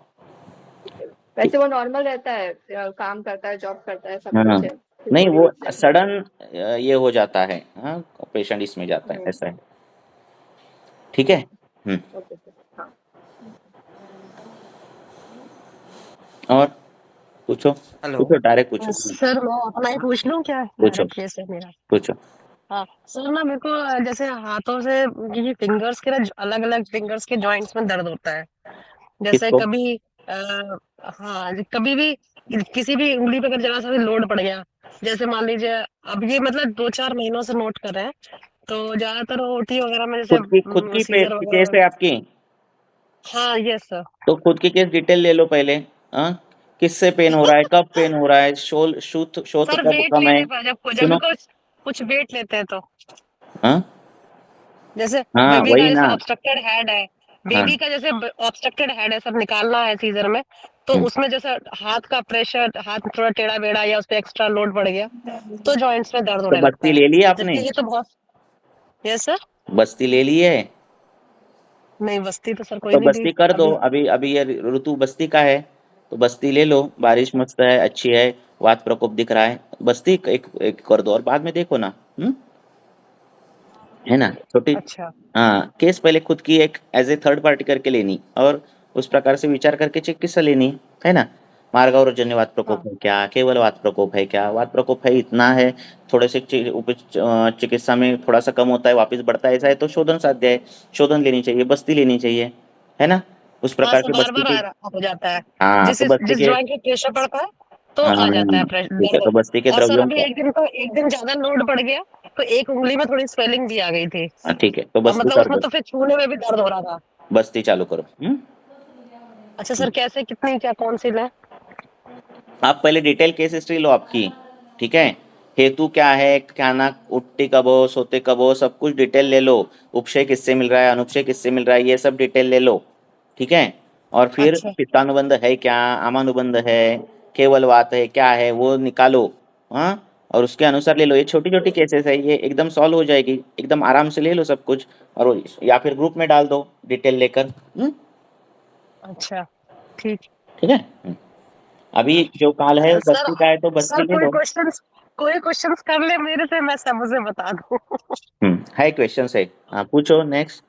ठीक है। ठीक। वैसे वो नॉर्मल रहता है, काम करता है, जॉब करता है, सब हाँ, कुछ है, फिर नहीं थोड़ी वो वीकनेस है। सडन ये हो जाता है। हाँ, पेशेंट इसमें जाता है, हम्म, ऐसा है। ठीक है। हम्म ओके सर। हाँ। और पूछो, हेलो। पूछो डायरेक्ट पूछो। सर मैं अपना ही पूछ लूं क्या? पूछो डायरेक्ट केस है मेरा। पूछो। हाँ सर, ना मेरे को जैसे हाथों से ये फिंगर्स के ना अलग अलग फिंगर्स के जॉइंट्स में दर्द होता है। जैसे किसको? कभी हाँ कभी भी किसी भी उंगली पे अगर जरा सा भी लोड पड़ गया, जैसे मान लीजिए अब ये मतलब 2-4 महीनों से नोट कर रहे हैं, तो ज्यादातर ओटी वगैरह में जैसे खुद की सीजर केस वगैरह। है आपकी? हाँ यस सर। तो खुद की केस डिटेल ले लो पहले। हाँ, किससे पेन हो रहा है, कब पेन हो रहा है, शोल शूथ शोथ सर कब वेट कम है? लेने पर जब भी सुनो। कुछ कुछ वेट लेते हैं तो, हाँ जैसे हाँ बेबी का वही जैसे ना। ऑब्स्ट्रक्टेड हेड है, हाँ बेबी का जैसे ऑब्स्ट्रक्टेड हेड है, सब निकालना है सीजर में, तो हम्म, उसमें जैसे हाथ का प्रेशर, हाथ थोड़ा टेढ़ा बेढ़ा या उस पे एक्स्ट्रा लोड बढ़ गया, तो जॉइंट्स में दर्द तो होने लगता बस्ती है। ले ली आपने? जबकि ये तो बहुत। Yes sir. बस्ती ले ली है? नहीं बस्ती तो सर कोई तो नहीं दी बस्ती कर दो। अभी। अभी अभी ये ऋतु बस्ती का है, तो बस्ती ले लो। बारिश मस्त है, अच्छी है, वात प्रकोप दिख रहा है, बस्ती एक कर दो और बाद में देखो ना। है ना छोटी। अच्छा। हाँ, केस पहले खुद की एक एज ए थर्ड पार्टी करके लेनी, और उस प्रकार से विचार करके चिकित्सा लेनी। है ना। मार्गवरजन्य वात प्रकोप हाँ है क्या, केवल वात प्रकोप है क्या, वात प्रकोप है इतना है, थोड़े से चिकित्सा में थोड़ा सा कम होता है वापस बढ़ता है, ऐसा है तो शोधन साध्य है, शोधन लेनी चाहिए, बस्ती लेनी चाहिए। है ना। उस हाँ प्रकार सर, से बार बस्ती बार की। हो जाता है। हाँ जिस तो बस्ती जिस के। जॉइंट पे प्रेशर पड़ता है तो हाँ आ जाता है ठीक है, दर्द। तो बस्ती के और सर द्रव्यों अभी का। एक दिन ज्यादा लोड बढ़ गया, तो एक उंगली में थोड़ी स्वेलिंग भी आ गई थी। ठीक है, तो और बस्ती मतलब कर उसमें दो। तो फिर छूने में भी दर्द हो रहा था। बस्ती चालू करो। अच्छा सर, कैसे कितनी क्या कौन सी लें? आप पहले डिटेल केस हिस्ट्री लो आपकी। ठीक है। हेतु क्या है, क्या ना, उठती कब हो, सोते कब हो, सब कुछ डिटेल ले लो। उपशय किससे मिल रहा है, अनुपशय किससे मिल रहा है, ये सब डिटेल ले लो। ठीक है। और फिर अच्छा पित्तानुबंध है क्या, आमानुबंध है, केवल वात है क्या है, वो निकालो। हाँ, और उसके अनुसार ले लो। ये छोटी छोटी केसेस है, ये एकदम सॉल्व हो जाएगी, एकदम आराम से ले लो सब कुछ। और या फिर ग्रुप में डाल दो डिटेल लेकर। अच्छा ठीक। ठीक है। अभी जो काल है वो सर बस्ती का है, तो बस्ती सर ले लो। कोई क्वेश्चंस कर ले मेरे से, मैं सब उसे बता दूं। है क्वेश्चन है। हाँ पूछो नेक्स्ट।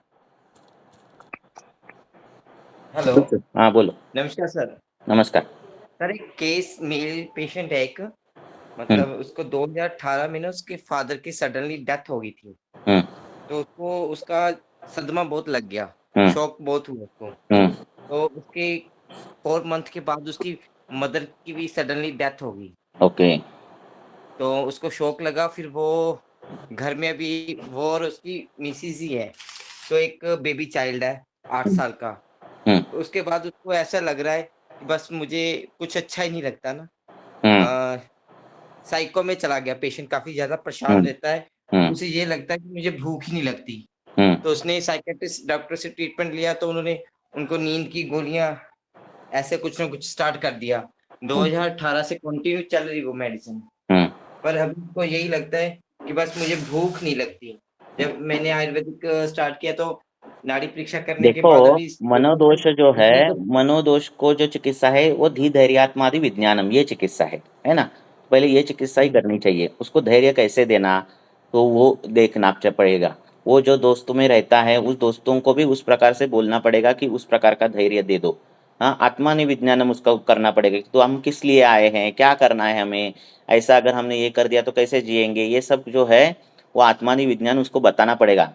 हेलो। पूछो, हाँ बोलो। नमस्कार सर। नमस्कार। सर एक केस मेल पेशेंट है एक, हम्म मतलब उसको 2018 में ना उसके फादर की सडनली डेथ हो गई थी। हम्म तो उसको उसका सदमा बहुत लग गया, हम्म शॉक बहुत हुआ उसको। हम्म तो उसके 4 मंथ के बाद उसकी मदर की भी सडनली डेथ हो गई। ओके तो उसको शॉक लगा, फिर वो घर में अभी वो और उसकी मिसेज ही है, तो एक बेबी चाइल्ड है 8 साल का। हम्म तो उसके बाद उसको ऐसा लग रहा है कि बस मुझे कुछ अच्छा ही नहीं लगता ना। हम्म साइको में चला गया, पेशेंट काफी ज्यादा परेशान हम्म रहता है। हम्म उसे ये लगता है कि मुझे भूख ही नहीं लगती। हम्म तो उसने साइकियाट्रिस्ट डॉक्टर से ट्रीटमेंट लिया, तो उन्होंने उनको नींद की गोलियां ऐसे कुछ ना कुछ स्टार्ट कर दिया। 2018 से कंटिन्यू चल रही वो मेडिसिन, हम्म पर अभी उनको यही लगता है कि बस मुझे भूख नहीं लगती। जब मैंने आयुर्वेदिक स्टार्ट किया तो नाड़ी परीक्षा करने के देखो, बाद अभी मनोदोष जो है, इसमें तो मनोदोष को जो चिकित्सा है वो धैर्यात्मादि विज्ञानम, ये चिकित्सा है ना। पहले ये चिकित्सा ही करनी चाहिए। उसको धैर्य कैसे देना, तो वो देखना पड़ेगा। वो जो दोस्तों में रहता है, उस दोस्तों को भी उस प्रकार से बोलना पड़ेगा कि उस प्रकार का धैर्य दे दो। हाँ, आत्मानि विज्ञानम उसका करना पड़ेगा कि तो हम किस लिए आए हैं, क्या करना है हमें, ऐसा अगर हमने ये कर दिया तो कैसे जिएंगे, ये सब जो है वो आत्मानि विज्ञान उसको बताना पड़ेगा,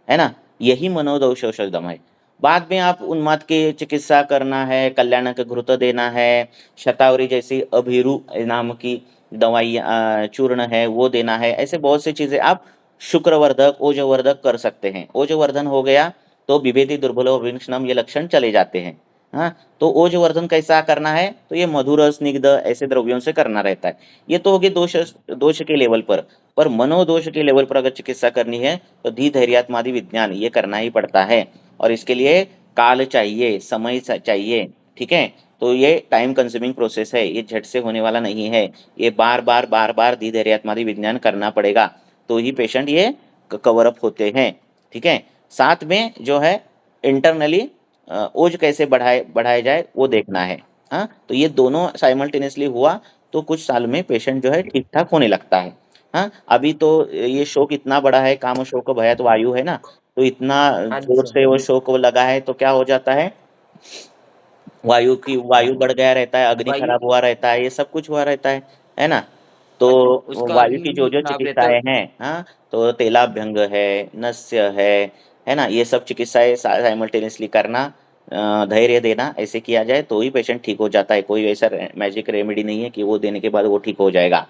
है ना। यही मनोदोष औषधम है। बाद में आप उन्माद की चिकित्सा करना है, कल्याणक घृत देना है, शतावरी जैसी अभिरु नाम की दवाई चूर्ण है वो देना है। ऐसे बहुत सी चीज़ें आप शुक्रवर्धक ओजवर्धक कर सकते हैं। ओजवर्धन हो गया तो विभेदी दुर्बलो विष्णम ये लक्षण चले जाते हैं। हाँ, तो ओजवर्धन कैसा करना है, तो ये मधुर स्निग्ध ऐसे द्रव्यों से करना रहता है। ये तो होगी दोष दोष के लेवल पर मनोदोष के लेवल पर अगर चिकित्सा करनी है तो धैर्यात्मादि विज्ञान ये करना ही पड़ता है। और इसके लिए काल चाहिए, समय चाहिए, ठीक है। तो ये टाइम कंज्यूमिंग प्रोसेस है, ये झट से होने वाला नहीं है। ये बार बार धैर्यात्मादि विज्ञान करना पड़ेगा, तो ही पेशेंट ये कवर अप होते हैं, ठीक है। साथ में जो है इंटरनली ओज कैसे बढ़ाए जाए वो देखना है। हाँ, तो ये दोनों साइमल्टेनियसली हुआ तो कुछ साल में पेशेंट जो है ठीक ठाक होने लगता है। हाँ, अभी तो ये शोक इतना बड़ा है, काम शोक भयात वायु है ना, तो इतना हाँ जी जोर सर। से वो शोक लगा है तो क्या हो जाता है, वायु बढ़ गया रहता है, अग्नि वायु खराब हुआ रहता है, ये सब कुछ हुआ रहता है ना। तो हाँ जी, उसका वायु की अग्नि जो भी जो खराब रहता चिकित्साएं है। हैं, हाँ, तो तेलाभ्यंग है, नस्य है ना, ये सब चिकित्साएं साइमल्टेनियसली करना, धैर्य देना, ऐसे किया जाए तो ही पेशेंट ठीक हो जाता है। कोई ऐसा मैजिक रेमेडी नहीं है कि वो देने के बाद वो ठीक हो जाएगा,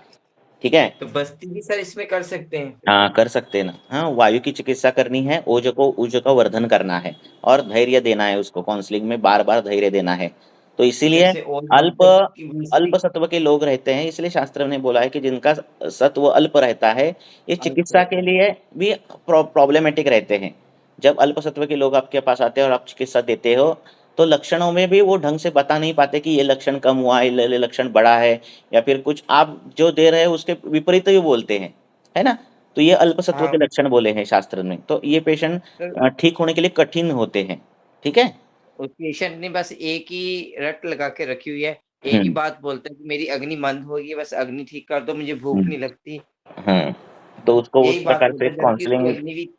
ठीक है। तो बस्ती भी सर इसमें कर सकते हैं? हाँ, कर सकते हैं ना। हाँ, वायु की चिकित्सा करनी है, ऊर्ज का वर्धन करना है और धैर्य देना है, उसको काउंसलिंग में बार बार धैर्य देना है। तो इसीलिए जैसे और अल्प वर्धक की अल्प दूसरी सत्व के लोग रहते हैं, इसलिए शास्त्र ने बोला है कि जिनका सत्व अल्प रहता है ये अल्प चिकित्सा रहता के है। लिए भी प्रॉब्लमेटिक रहते हैं। जब अल्प सत्व के लोग आपके पास आते हैं और आप चिकित्सा देते हो तो लक्षणों में भी वो ढंग से बता नहीं पाते कि ये लक्षण कम हुआ है, ये लक्षण बढ़ा है, या फिर कुछ आप जो दे रहे हो उसके विपरीत ही बोलते हैं, है ना। तो ये अल्पसत्व हाँ के लक्षण बोले हैं शास्त्र में, तो ये पेशेंट सर, ठीक होने के लिए कठिन होते हैं, ठीक है। उस पेशेंट ने बस एक ही रट लगा के रखी हुई है, एक ही हम्म बात बोलता है कि मेरी अग्नि मंद होगी, बस अग्नि ठीक कर दो, मुझे भूख हम्म नहीं लगती। तो उसको उस यही बात प्रकार बोलता से है, जबकि उसकी काउंसलिंग। अग्नि भी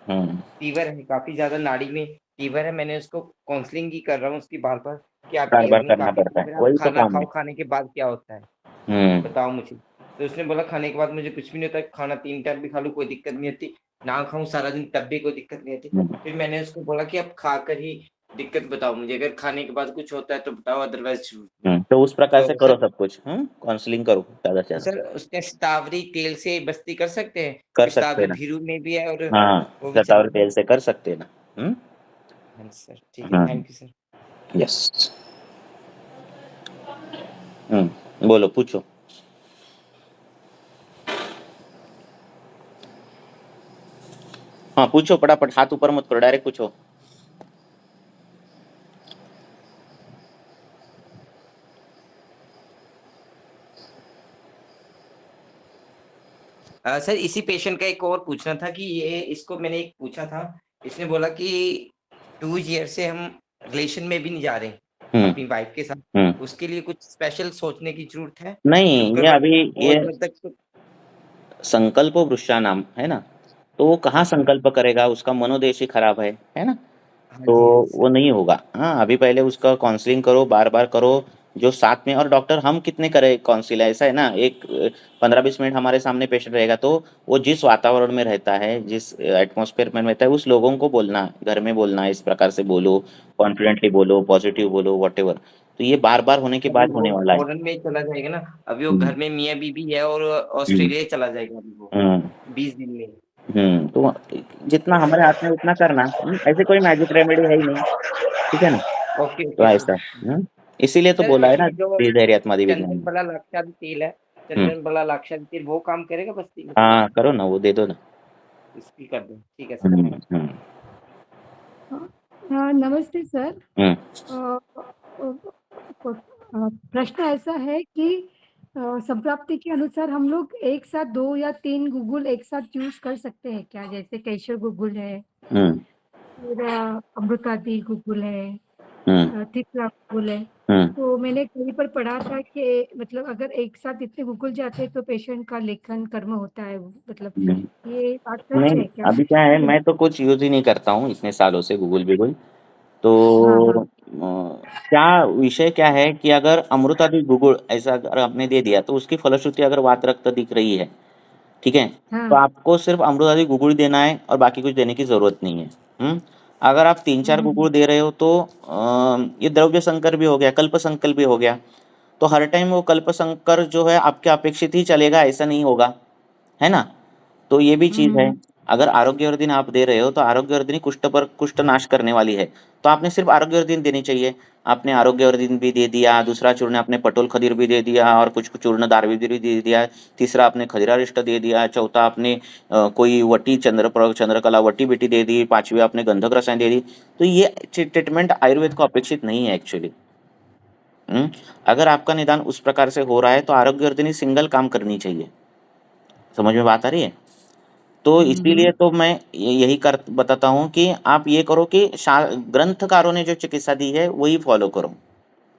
हम्म फीवर है, काफी ज्यादा नाड़ी में फीवर है। मैंने उसको काउंसलिंग ही कर रहा हूँ उसकी बार बार कि बार आपकी बार अग्नि करना काफी पड़ता है, फीवर है, आप वही तो खाना काम है। खाओ, खाने के बाद क्या होता है हम्म बताओ मुझे। तो उसने बोला खाने के बाद मुझे कुछ भी नहीं होता, खाना 3 टाइम भी खा लूं कोई दिक्कत नहीं होती, ना खाऊं सारा दिन तब भी कोई दिक्कत नहीं होती। हम्म फिर मैंने उसको बोला कि अब खाकर ही दिक्कत बताओ मुझे, अगर खाने के बाद कुछ होता है तो बताओ, अदरवाइज छूट दो। तो उस प्रकार से तो करो सर, सब कुछ, काउंसलिंग करो ज्यादा से तो ज्यादा। सर उसके शतावरी तेल से बस्ती कर सकते कर हैं? सकते हैं शतावरी ना। भीरू में भी है और हाँ, वो भी शतावरी चलेगा? तेल से कर सकते हैं ना। हाँ सर, ठीक है, हम्म थैंक यू सर। यस। बोलो, पूछो। हाँ, पूछो फटाफट, हाथ ऊपर मत करो, डायरेक्ट पूछो। सर इसी पेशेंट का एक और पूछना था कि ये इसको मैंने एक पूछा था, इसने बोला कि 2 ईयर से हम रिलेशन में भी नहीं जा रहे हम्म अपनी वाइफ के साथ, हम्म उसके लिए कुछ स्पेशल सोचने की जरूरत है? नहीं, ये शुक्रवार अभी ये और तक तो संकल्प वृषा नाम है ना, तो वो कहाँ संकल्प। संकल्प करेगा, उसका मनोदेश ही खराब है ना। हाँ तो जी, हाँ जी वो सर। नहीं होगा। हाँ, अभी पहले उसका काउंसलिंग करो, बार बार करो, जो साथ में, और डॉक्टर हम कितने करें काउंसिल, ऐसा है ना, एक 15-20 मिनट हमारे सामने पेशेंट रहेगा तो वो जिस वातावरण में रहता है, जिस एटमॉस्फेयर में रहता है, उस लोगों को बोलना, घर में बोलना, इस प्रकार से बोलो, कॉन्फिडेंटली बोलो, पॉजिटिव बोलो, व्हाटएवर। तो ये बार-बार होने के अभी बाद वो होने वाला है। फॉरेन में ही चला जाएगा ना, अभी वो हुँ, घर में मियाँ बीबी है और हुँ, ऑस्ट्रेलिया ही चला जाएगा अभी वो हुँ, 20 दिन में। तो जितना हमारे हाथ में उतना करना, ऐसे कोई मैजिक रेमेडी है ही नहीं, ठीक है ना? ओके तो ओके ऐसा, इसीलिए तो सर, बोला है ना, ये जो धैर्यात्मादि विज्ञान चंदन में। बड़ा लाक्षादी तेल है, हुँ, चंदन बड़ा लाक्षादी तेल वो काम करेगा बस्ती में? हाँ, करो ना, वो दे दो ना। इसकी कर दो, ठीक है सर। हुँ, हुँ, हाँ, नमस्ते सर। हुँ, अ, अ, प्रश्न ऐसा है कि संप्राप्ति के अनुसार हम लोग एक साथ 2 या 3 गूगल एक साथ यूज कर सकते हैं क्या? जैसे कैशर गूगल है, हुँ, फिर अमृतादि गूगल है, हुँ, तीसरा गूगल है। हुँ, तो मैंने कहीं पर पढ़ा था कि मतलब अगर एक साथ इतने गूगल जाते हैं तो पेशेंट का लेखन कर्म होता है, मतलब हुँ। ये बात सच नहीं, है क्या? अभी क्या है, मैं तो कुछ यूज़ ही नहीं करता हूँ इतने सालों से गूगल-वूगल। हाँ, तो हाँ, क्या विषय क्या है कि अगर अमृतादि गूगल ऐसा अगर आपने दे दिया, तो उसकी फलश्रुति अगर वात रक्त दिख रही है, ठीक है? तो हाँ, आपको सिर्फ़ अमृतादि गुगुल देना है और बाकी कुछ देने की ज़रूरत नहीं है। हुँ? अगर आप 3-4 हुँ, गुगुल दे रहे हो तो ये द्रव्य संकर भी हो गया, कल्प संकर भी हो गया। तो हर टाइम वो कल्प संकर जो है आपके अपेक्षित ही चलेगा, ऐसा नहीं होगा, है ना? तो ये भी चीज़ है। हुँ, अगर आरोग्यवर्धिनी आप दे रहे हो तो आरोग्यवर्धिनी कुष्ठ पर कुष्ठ नाश करने वाली है। तो आपने सिर्फ़ आरोग्यवर्धिनी देनी चाहिए। आपने आरोग्यवर्धिनी भी दे दिया, दूसरा चूर्ण आपने पटोल खदीर भी दे दिया और कुछ चूर्ण दारवीर भी दे दिया, तीसरा आपने खदिरारिष्ट दे दिया, चौथा आपने कोई वटी चंद्रकला वटी-बिटी दे दी, 5वीं आपने गंधक रसायन दे दी। तो ये ट्रीटमेंट आयुर्वेद को अपेक्षित नहीं है एक्चुअली। हुँ? अगर आपका निदान उस प्रकार से हो रहा है तो आरोग्यवर्धिनी सिंगल काम करनी चाहिए। समझ में बात आ रही है? तो इसीलिए हुँ, तो मैं यही कर बताता हूँ कि आप ये करो कि ग्रंथकारों ने जो चिकित्सा दी है वही फॉलो करो,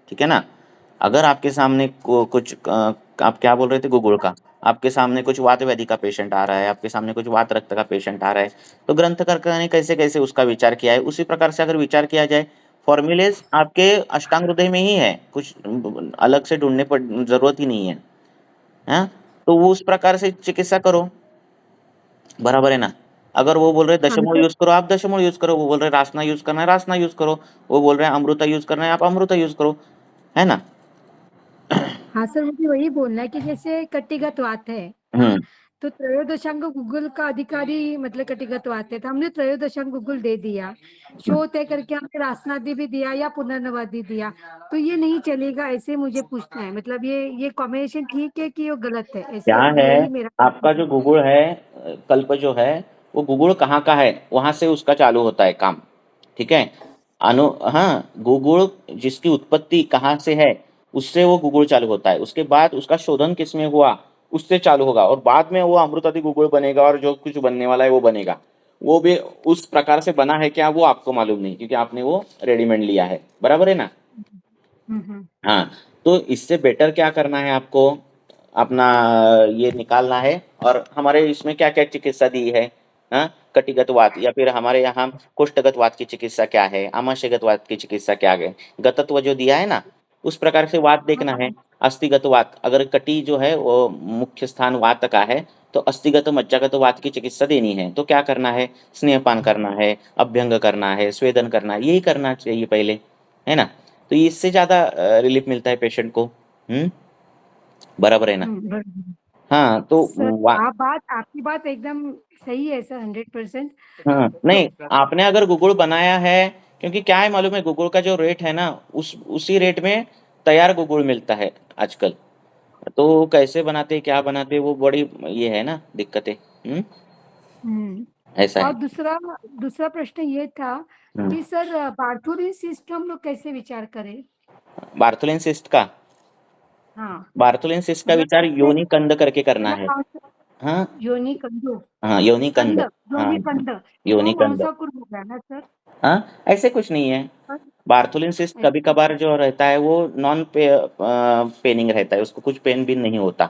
ठीक है ना? अगर आपके सामने कुछ आप क्या बोल रहे थे गूगल का, आपके सामने कुछ वात व्याधि का पेशेंट आ रहा है, आपके सामने कुछ वात रक्त का पेशेंट आ रहा है, तो ग्रंथकार ने कैसे कैसे उसका विचार किया है, उसी प्रकार से अगर विचार किया जाए, फॉर्मूलेज आपके अष्टांग हृदय में ही है, कुछ अलग से ढूंढने पर जरूरत ही नहीं है, हाँ? तो वो उस प्रकार से चिकित्सा करो, बराबर है ना? अगर वो बोल रहे हैं हाँ दशमूल सर। यूज़ करो, आप दशमूल यूज़ करो, वो बोल रहे हैं रासना यूज़ करना है, रासना यूज़ करो, वो बोल रहे हैं अमृता यूज़ करना है, आप अमृता यूज़ करो, है ना? हाँ सर, मुझे वही बोलना है कि जैसे कटिगत वात है, हाँ, हुँ, तो त्रयोदशांग गूगल का अधिकारी मतलब कटिगत वात है, तो हमने त्रयोदशांग गूगल दे दिया, हुँ। शो तय करके हमने रासनादि भी दिया या पुनर्नवादि दिया, तो ये नहीं चलेगा, ऐसे मुझे पूछना है, मतलब ये कॉम्बिनेशन ठीक है कि वो गलत है, क्या ऐसे है, यही मेरा आपका जो गुगुड़ है कल्प जो है, वो गुगुड़ कहाँ का है, वहाँ से उसका चालू होता है काम, ठीक है? हाँ, गुगुड़ जिसकी उत्पत्ति कहाँ से है, उससे वो गुगुड़ चालू होता है, उसके बाद उसका शोधन किसमें हुआ, उससे चालू होगा और बाद में वो अमृतादि गुगुड़ बनेगा और जो कुछ बनने वाला है वो बनेगा। वो भी उस प्रकार से बना है क्या, वो आपको मालूम नहीं, क्योंकि आपने वो रेडीमेड लिया है, बराबर है ना? हम्म। हाँ, तो इससे बेटर क्या करना है आपको, अपना ये निकालना है और हमारे इसमें क्या-क्या चिकित्सा दी है, हाँ? कटिगत वात या फिर हमारे यहाँ कुष्ठगत वात की चिकित्सा क्या है, आमाशयगत वात की चिकित्सा क्या है, गतत्व जो दिया है ना, उस प्रकार से वात देखना है। अस्थिगत वात, अगर कटी जो है वो मुख्य स्थान वात का है, तो अस्थिगत मज्जागत वात की चिकित्सा देनी है। तो क्या करना है, स्नेहपान करना है, अभ्यंग करना है, स्वेदन करना है, यही करना चाहिए पहले, है ना? तो इससे ज़्यादा रिलीफ मिलता है पेशेंट को। हुँ? बराबर है ना? बराबर। हाँ, तो सर, वा आपकी बात एकदम सही है सर, 100%। हाँ, नहीं, आपने अगर गूगल बनाया है, क्योंकि क्या है मालूम है, गूगल का जो रेट है ना, उसी रेट में तैयार गूगल मिलता है आजकल। तो कैसे बनाते, क्या बनाते, वो बड़ी ये है ना दिक्कतें। हुँ? हम्म। ऐसा और है। दूसरा दूसरा प्रश्न ये था हुँ, कि सर बार्थोलिन सिस्ट हम लोग कैसे विचार करें? बार्थोलिन सिस्ट का हाँ, बार्थोलिन सिस्ट का मतलब विचार कैसे, योनि कंद करके करना मतलब है। कौन सा? हाँ, योनि कंदो, हाँ, योनि कंद। कंद, हाँ, योनि कंद, तो योनि कंद। मांसाकुर हो गया ना सर? हाँ, ऐसे कुछ नहीं है। बस बार्थोलिन सिस्ट ऐसे कुछ कभी-कभार नहीं। जो रहता है वो पेनिंग रहता है, उसको कुछ पेन भी नहीं होता।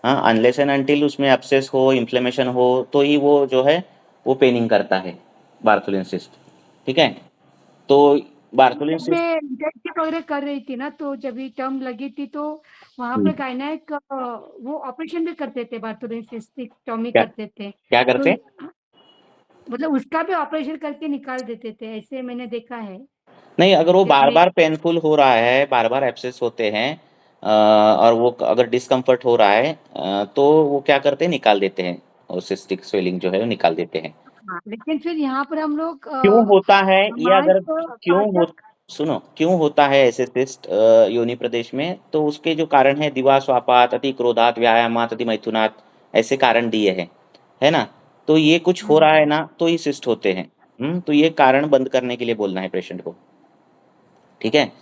हाँ, अनलेस एंड अनटिल उसमें एब्सेस हो, इन्फ्लेमेशन हो, तो ही वो जो है वो पेनिंग करता है, बार्थोलिन सिस्ट, ठीक है? तो बार्थोलिन जब सिस्ट। मैं इंटर्नशिप वगैरह कर रही थी ना, तो जब ये टर्म लगी थी तो वहां पे गायनेक वो ऑपरेशन भी करते थे, बार्थोलिन सिस्टेक्टोमी क्या करते थे। क्या तो करते? मतलब उसका भी ऑपरेशन करके निकाल देते थे, ऐसे मैंने देखा है। नहीं, अगर वो जब बार मैं बार पेनफुल हो रहा है, बार बार एब्सेस होते हैं, और वो अगर डिस्कम्फर्ट हो रहा है, तो वो क्या करते हैं, निकाल देते हैं। और सिस्टिक स्वेलिंग जो है वो निकाल देते हैं। हाँ, लेकिन फिर यहाँ पर हम लोग क्यों होता है ये? मांस अगर क्यों हो पाचक सुनो, क्यों होता है ऐसे सिस्ट योनि प्रदेश में? तो उसके जो कारण है, दिवा स्वापात, अति क्रोधात, व्यायामात, अति मैथुनात, ऐसे कारण दिए हैं, है ना? तो ये कुछ हो रहा है ना, तो ये सिस्ट होते हैं। तो ये कारण बंद करने के लिए बोलना है पेशेंट को, ठीक है?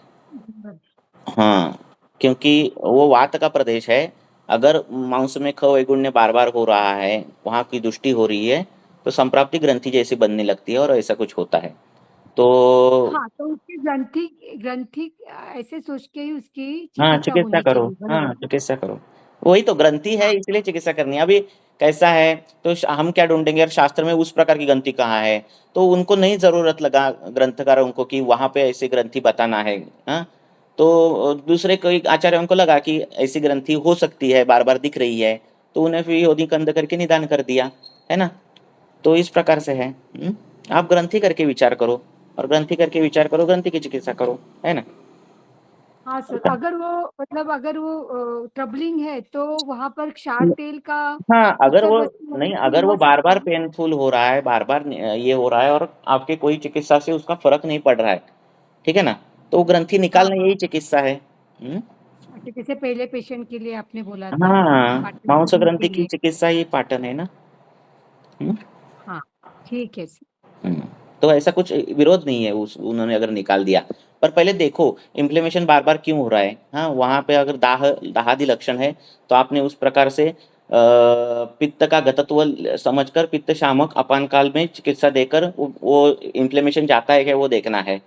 हाँ, क्योंकि वो वात का प्रदेश है। अगर मांस में ख वैगुण्य बार बार हो रहा है, वहाँ की दुष्टि हो रही है, तो संप्राप्ति ग्रंथि जैसी बनने लगती है और ऐसा कुछ होता है। तो हाँ, तो उसकी ग्रंथि ग्रंथि ऐसे सोच के ही उसकी हाँ, चिकित्सा चिकित्सा होनी करो। चाहिए, हाँ, बरोबर। चिकित्सा करो। वही तो ग्रंथि है, हाँ, इसलिए चिकित्सा करनी है। अभी कैसा है, तो हम क्या ढूंढेंगे यार, शास्त्र में उस प्रकार की ग्रंथि कहाँ है? तो उनको नहीं जरूरत लगा ग्रंथकारों को कि वहां पे ऐसी ग्रंथि बताना है। हाँ, तो दूसरे कोई आचार्यों को लगा कि ऐसी ग्रंथि हो सकती है, बार बार दिख रही है, तो उन्हें फिर योनि कंद करके निदान कर दिया, है ना? तो इस प्रकार से है। आप ग्रंथि करके विचार करो, और ग्रंथि करके विचार करो, ग्रंथि की चिकित्सा करो, है ना? हाँ सर, अगर वो मतलब अगर वो ट्रबलिंग है तो वहां पर क्षार तेल का हाँ, अगर उत्सर्ग वो वस्तु नहीं, वगैरह भी अगर वो हो बार सकता बार है। पेनफुल हो रहा है, बार बार ये हो रहा है, और आपके कोई चिकित्सा से उसका फर्क नहीं पड़ रहा है, ठीक है ना? तो वो ग्रंथि हाँ निकालना हाँ, यही चिकित्सा है। हम्म? अच्छा, जैसे पहले पेशेंट के लिए आपने बोला था, हाँ, पाचन मांस करने के ग्रंथि की लिए। चिकित्सा ही पाटन है ना। हम्म? हाँ, ठीक है सर। हम्म। तो ऐसा कुछ विरोध नहीं है, उस उन्होंने अगर निकाल दिया। पर पहले देखो इन्फ्लेमेशन बार बार क्यों हो रहा है। हाँ, वहां पे अगर दाहादि लक्षण है, तो आपने उस प्रकार से पित्त का गतत्व समझकर पित्त शामक अपान काल में चिकित्सा देकर वो इन्फ्लेमेशन जाता है क्या, वो देखना है,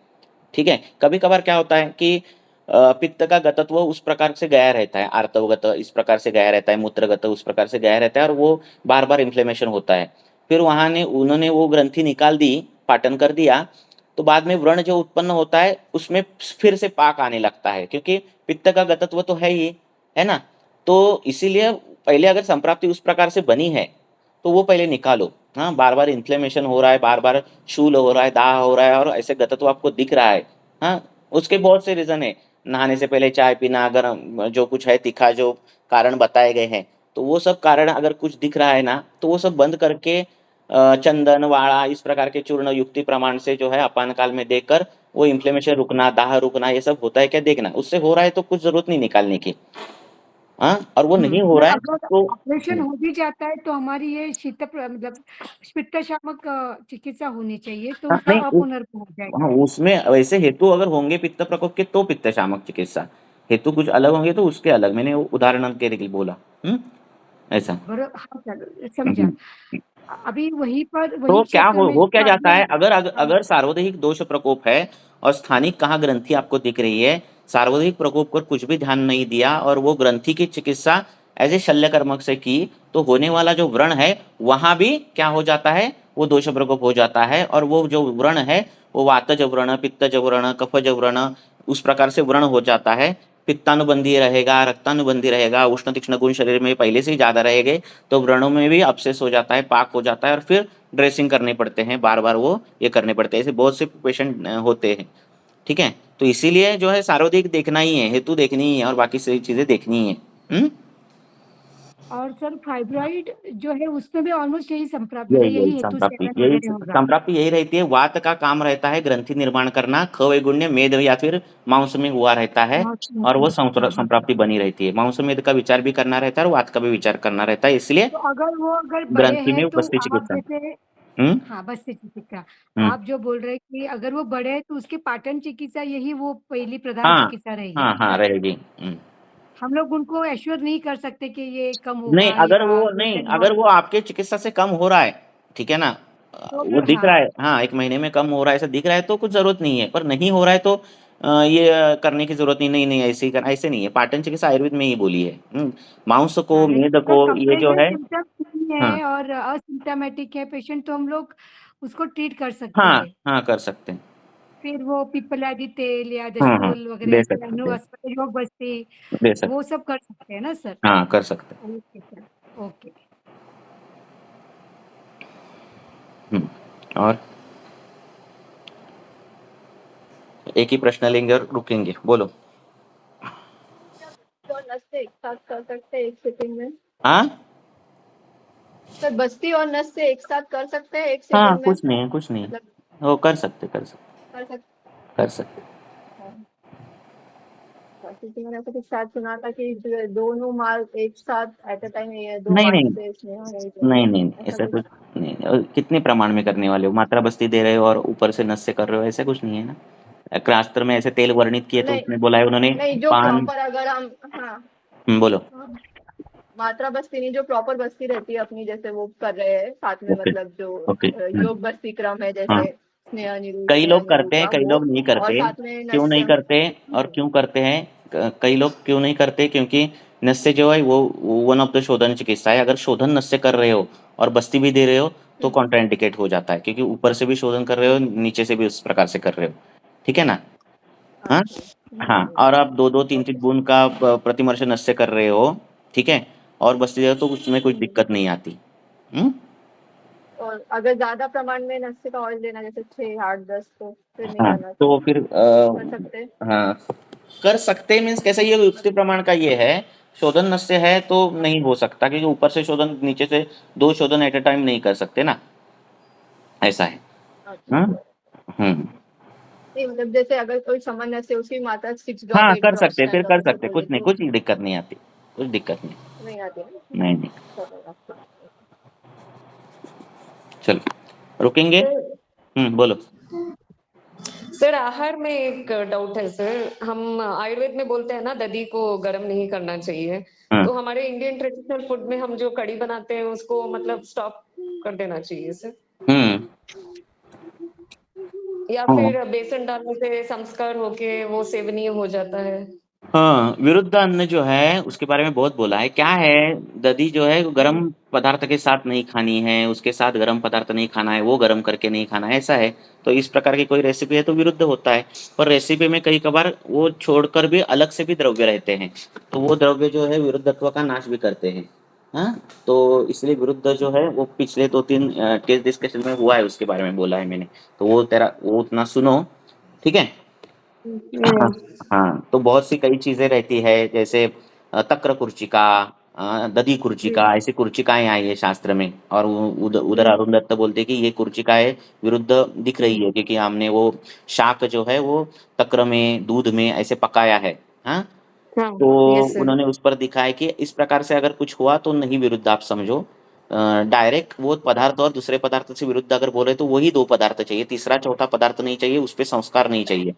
ठीक है? कभी कभार क्या होता है कि पित्त का गतत्व उस प्रकार से गया रहता है, आर्तवगत इस प्रकार से गया रहता है, मूत्रगत उस प्रकार से गया रहता है, और वो बार बार इन्फ्लेमेशन होता है। फिर वहां ने उन्होंने वो ग्रंथि निकाल दी, पाटन कर दिया, तो बाद में व्रण जो उत्पन्न होता है उसमें फिर से पाक आने लगता है, क्योंकि पित्त का गतत्व तो है ही, है ना? तो इसीलिए पहले अगर संप्राप्ति उस प्रकार से बनी है, तो वो पहले निकालो। हाँ, बार बार इन्फ्लेमेशन हो रहा है, बार बार शूल हो रहा है, दाह हो रहा है, और ऐसे गतत्व आपको दिख रहा है। हाँ, उसके बहुत से रीजन है। नहाने से पहले चाय पीना, अगर जो कुछ है तीखा, जो कारण बताए गए हैं, तो वो सब कारण अगर कुछ दिख रहा है ना, तो वो सब बंद करके चंदन वाड़ा इस प्रकार के चूर्ण युक्ति प्रमाण से जो है अपान काल में देकर वो इन्फ्लेमेशन रुकना, दाह रुकना, ये सब होता है क्या देखना। उससे हो रहा है तो कुछ जरूरत नहीं निकालने की। हाँ, और वो नहीं हो मतलब रहा है अगर तो ऑपरेशन हो भी जाता है तो हमारी ये मतलब पित्त शामक चिकित्सा होनी चाहिए, तो हाँ, उसका नहीं अपहुनर्व हो जाएगा। हाँ, उसमें वैसे हेतु अगर होंगे पित्त प्रकोप के, तो पित्त शामक चिकित्सा। हेतु कुछ अलग होंगे तो उसके अलग, मैंने वो उदाहरण के लिए बोला। ऐसा। बरोबर, हाँ सर, समझा। हम्म। अभी वही तो क्या क्षेत्र में हो क्या जो जाता आगे है, अगर अगर, हाँ, अगर सार्वदेहिक दोष प्रकोप है, और स्थानिक कहाँ ग्रंथि आपको दिख रही है, सार्वदेहिक प्रकोप पर कुछ भी ध्यान नहीं दिया, और वो ग्रंथि की चिकित्सा एज ए शल्य कर्मक से की, तो होने वाला जो व्रण है वहां भी क्या हो जाता है, वो दोष प्रकोप हो जाता है, और वो जो व्रण है वो वातज व्रण, पित्तज व्रण, कफज व्रण, उस प्रकार से व्रण हो जाता है। पित्तानुबंधी रहेगा, रक्तानुबंधी रहेगा, उष्ण तीक्ष्ण गुण शरीर में पहले से ही ज्यादा रहेंगे, तो व्रणों में भी अपसेस हो जाता है, पाक हो जाता है, और फिर ड्रेसिंग करने पड़ते हैं, बार बार वो ये करने पड़ते हैं। ऐसे बहुत से पेशेंट होते हैं, ठीक है? तो इसीलिए जो है सार्वदेहिक देखना ही है, हेतु देखनी ही है, और बाकी सारी चीजें देखनी है। और सर फाइब्रॉइड जो है उसमें भी ऑलमोस्ट यही मतलब यही यही यही हेतु संप्राप्ति, सेवन यही वगैरह होगा। संप्राप्ति यही रहती है। वात का काम रहता है ग्रंथि निर्माण करना, ख वैगुण्य मेद या फिर मांस में हुआ रहता है, और वो हाँ हाँ। संप्राप्ति बनी रहती है। मांस मेद का विचार भी करना रहता है, और वात का भी विचार करना रहता है, इसलिए तो अगर बड़े ग्रंथि हैं में तो उपस्थित आप चिकित्सा। जैसे, हम्म। हाँ बस चिकित्सा, हम्म। आप जो बोल रहे हैं कि अगर वो बड़े हैं तो उसकी पाटन चिकित्सा यही वो पहली प्रधान हाँ चिकित्सा रहेगी। हाँ हाँ, रहेगी। हम लोग उनको एश्योर नहीं कर सकते कि ये कम नहीं, होगा अगर या वो नहीं, जैसे अगर वो आपके चिकित्सा से कम हो रहा है, ठीक है ना, तो वो फिर दिख रहा हाँ। है, हाँ, 1 महीने में कम हो रहा है ऐसा दिख रहा है, तो कुछ जरूरत नहीं है। पर नहीं हो रहा है तो ये करने की जरूरत नहीं, नहीं नहीं, ऐसे ही करना, ऐसे नहीं है। पाटन चिकित्सा आयुर्वेद में ही बोली है। मांस को, हाँ, मेद लेकिन अगर को, ये जो कंपेरेटिव है। सिम्टम्स नहीं हाँ है और असिम्टोमेटिक है पेशेंट तो हम लोग उसको ट्रीट कर सकते हाँ हैं। हाँ, कर सकते हैं। फिर वो पिपलादी तेल या हाँ जसफोल वगैरह दे ऐसे सकते हैं, योग बस्ती दे सकते वो सब कर सकते हैं ना सर? हाँ कर सकते ओके सर, ओके। और एक ही प्रश्न लेंगे और रुकेंगे, बोलो। और नस से एक साथ कर सकते हैं एक सिटिंग में? हाँ सर बस्ती और नस से एक साथ कर सकते हैं एक हाँ सिटिंग में? कुछ नहीं कुछ नहीं, मतलब वो कर सकते कर सकते कर सकते। हैं? क्योंकि मैंने कुछ साथ सुना था कि दोनों माल एक साथ एट अ टाइम ये दो नहीं हाथ नहीं से इसमें नहीं नहीं नहीं ऐसा ऐसा कुछ। कुछ नहीं, और कितने प्रमाण में करने वाले हो, मात्रा बस्ती दे रहे हो और ऊपर से नस से कर रहे हो, ऐसा कुछ नहीं है ना। शास्त्र में ऐसे तेल वर्णित किए तो नहीं उसमें बोला है उन्होंने नहीं, जो पान। प्रॉपर अगर हम, हाँ बोलो। हाँ, मात्रा बस्ती नहीं, जो प्रॉपर बस्ती रहती है अपनी, जैसे वो कर रहे हैं साथ में, ओके मतलब जो ओके योग बस्ती क्रम है, हाँ जैसे कई लोग स्नेहा निरु करते हैं का कई वो, लोग नहीं और करते। साथ में क्यों नहीं नस्य। करते और क्यों करते हैं, कई लोग क्यों नहीं करते, क्योंकि नस्य जो है वो वन ऑफ द शोधन चिकित्सा है। अगर शोधन नस्य कर रहे हो और बस्ती भी दे रहे हो तो कॉन्ट्राइंडिकेट हो जाता है, क्योंकि ऊपर से भी शोधन कर रहे हो नीचे से भी उस प्रकार से कर रहे हो, ठीक है ना। हाँ अच्छा। हाँ, और आप दो दो तीन ओके। तीन बूंद का प्रतिमर्श नस्य कर रहे हो, ठीक है, और बस्ती दे रहे हो तो उसमें कुछ दिक्कत नहीं आती। हम्म और अगर ज्यादा प्रमाण में नस्य का ऑयल लेना, जैसे 6 8 10, तो फिर नहीं हाँ करना तो चाहिए? फिर कर सकते हैं? हाँ कर सकते मीन्स कैसे, ये युक्ति प्रमाण का ये है। शोधन नस्य है तो नहीं हो सकता, क्योंकि ऊपर से शोधन नीचे से दो शोधन एट ए टाइम नहीं कर सकते ना, ऐसा है। अच्छा। हाँ हम्म नहीं मतलब जैसे अगर कोई सामान्य से उसकी मात्रा 6 ड्रॉप हाँ 8 कर ड्रॉप्स सकते, फिर ऐसा कर कुछ सकते, बोले कुछ नहीं, तो कुछ दिक्कत नहीं आती, कुछ दिक्कत नहीं। नहीं आती है? नहीं नहीं चलो। चलो रुकेंगे। सर बोलो। सर आहार में एक डाउट है सर, हम आयुर्वेद में बोलते हैं ना दही को गर्म नहीं करना चाहिए, हम्म तो हमारे इंडियन ट्रेडिशनल फूड में हम जो कढ़ी बनाते हैं उसको मतलब स्टॉप कर देना चाहिए सर, हम्म या हाँ फिर बेसन डालने से संस्कार होके वो सेवनीय हो जाता है? हाँ, विरुद्ध अन्न जो है उसके बारे में बहुत बोला है। क्या है, दही जो है वो गर्म पदार्थ के साथ नहीं खानी है, उसके साथ गर्म पदार्थ नहीं खाना है, वो गर्म करके नहीं खाना है, ऐसा है। तो इस प्रकार की कोई रेसिपी है तो विरुद्ध होता है। पर रेसिपी में कई कबार वो छोड़कर भी अलग से भी द्रव्य रहते हैं, तो वो द्रव्य जो है विरुद्धत्व का नाश भी करते हैं। हाँ तो इसलिए विरुद्ध जो है वो पिछले 2 3 केस डिस्कशन में हुआ है, उसके बारे में बोला है मैंने। तो वो तेरा वो उतना सुनो, ठीक है। हाँ हाँ, तो बहुत सी कई चीजें रहती है, जैसे तक्र कुर्चिका, दधि कुर्चिका, ऐसी कुर्चिकाएं आई है शास्त्र में। और उधर अरुण दत्त बोलते हैं कि ये कुर्चिकाएं विरुद्ध दिख रही है, क्योंकि हमने वो शाक जो है वो तक्र में दूध में ऐसे पकाया है। हाँ हाँ तो यस सर। उन्होंने उस पर दिखा है कि इस प्रकार से अगर कुछ हुआ तो नहीं विरुद्ध आप समझो। डायरेक्ट वो पदार्थ और दूसरे पदार्थ से विरुद्ध अगर बोले तो वही दो पदार्थ चाहिए, तीसरा चौथा पदार्थ नहीं चाहिए, उस पर संस्कार नहीं चाहिए।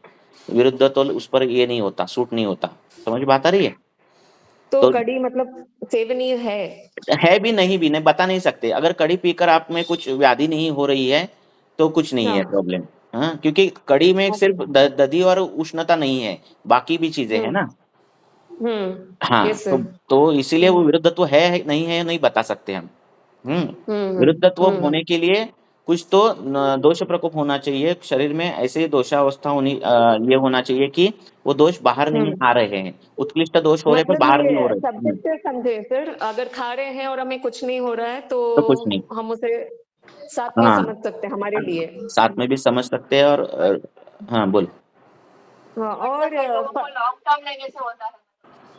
विरुद्ध तो उस पर ये नहीं होता, सूट नहीं होता। समझ बात आ रही है। तो तो कढ़ी मतलब सेवनीय है भी नहीं भी नहीं बता नहीं सकते। अगर कड़ी पीकर आप में कुछ व्याधि नहीं हो रही है तो कुछ नहीं है हाँ प्रॉब्लम। हाँ क्योंकि कड़ी में ओके। सिर्फ दधी और उष्णता नहीं है, बाकी भी चीजें हैं ना। हाँ यस सर। तो इसीलिए वो विरुद्धत्व है नहीं है नहीं बता सकते हम। हम्म विरुद्धत्व हम्म। होने के लिए कुछ तो दोष प्रकोप होना चाहिए शरीर में, ऐसे दोषावस्था होनी ये होना चाहिए कि वो दोष बाहर नहीं आ रहे हैं, उत्कृष्ट दोष हो रहे पर मतलब बाहर नहीं हो ये रहे। सब्जेक्ट से समझे सर, अगर खा रहे हैं और हमें कुछ नहीं हो रहा है तो तो कुछ नहीं। हम उसे साथ में हाँ समझ सकते हैं हमारे लिए। साथ में भी समझ सकते हैं और हाँ बोल। हाँ मतलब और कई लोगों को लॉन्ग टर्म लेने से होता है,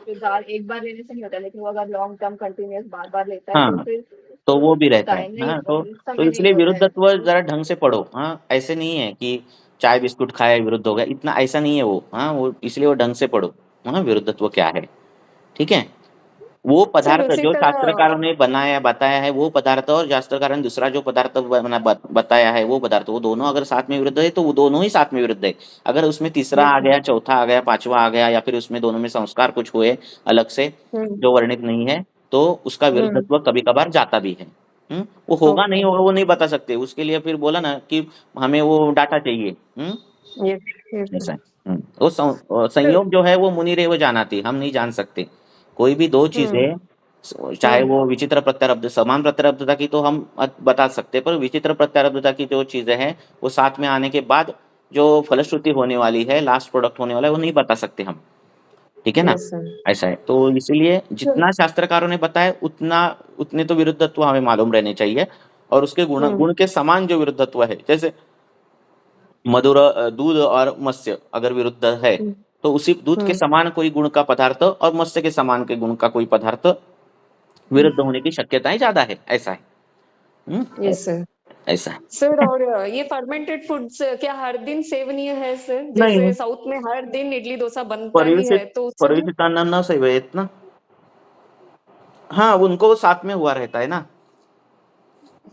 जो दाल एक बार लेने से नहीं होता, लेकिन वो अगर लॉन्ग टर्म कंटिन्यूअस बार बार लेता है तो हाँ फिर तो वो भी होता रहता है। है, नहीं हाँ इस तो समय नहीं इसलिए होता है। विरुद्धत्व जरा ढंग से पढ़ो। हाँ ऐसे नहीं है कि चाय बिस्कुट खाया विरुद्ध हो गया, इतना ऐसा नहीं है वो। हाँ वो इसलिए वो ढंग से पढ़ो। हाँ विरुद्धत्व क्या है, ठीक है। वो सर पदार्थ उसी जो तरह शास्त्रकारों ने बनाया बताया है वो पदार्थ, और शास्त्रकारों ने दूसरा जो पदार्थ बताया है वो पदार्थ, वो दोनों अगर साथ में विरुद्ध है तो वो दोनों ही साथ में विरुद्ध है। अगर उसमें तीसरा यस आ सर। गया, चौथा आ गया, पांचवा आ गया, या फिर उसमें दोनों में संस्कार कुछ हुए अलग से हम्म जो वर्णित नहीं है, तो उसका हम्म। विरुद्धत्व कभी कभार जाता भी है। वो होगा ओके। नहीं होगा वो नहीं बता सकते, उसके लिए फिर बोला ना कि हमें वो डाटा चाहिए। यस यस ऐसा सर। है। वो सर संयोग जो है वो मुनिरेव जानाति, हम नहीं जान सकते। कोई भी दो चीजें, चाहे हम्म वो विचित्र प्रत्यारब्ध समान प्रत्यारब्धता की तो हम बता सकते हैं, पर विचित्र प्रत्यारब्धता की जो चीजें हैं वो साथ में आने के बाद जो फलश्रुति होने वाली है, लास्ट प्रोडक्ट होने वाला है, वो नहीं बता सकते हम, ठीक है ना? Yes sir. ऐसा है, तो इसीलिए जितना शास्त्रकारों ने बताया उतने तो विरुद्धत्व हमें मालूम रहने चाहिए, और उसके गुण के समान जो विरुद्धत्व है, जैसे मधुर दूध और मत्स्य अगर विरुद्ध है, तो उसी दूध के समान कोई गुण का पदार्थ और मत्स्य के समान के गुण का कोई पदार्थ विरुद्ध होने की शक्यताएं ज्यादा है, ऐसा है। Yes sir. ऐसा है। सर और ये फर्मेंटेड फूड्स क्या हर दिन सेवनीय है सर? नहीं। जैसे साउथ में हर दिन इडली डोसा बनता ही है, तो उसमें परिचितांना न सेवेत ना, हाँ उनको साथ में हुआ रहता है ना।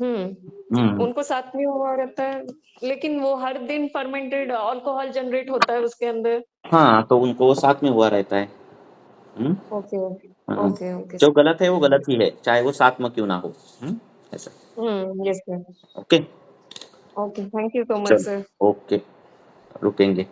उनको साथ में हुआ रहता है, लेकिन वो हर दिन फर्मेंटेड अल्कोहल जनरेट होता है उसके अंदर। हाँ, तो उनको वो साथ में हुआ रहता है। ओके हाँ, ओके ओके जो गलत है वो गलत ही है, चाहे वो साथ में क्यों ना हो। ऐसा। Yes sir. Okay, okay, thank you so much चलो सर। ओके, रुकेंगे।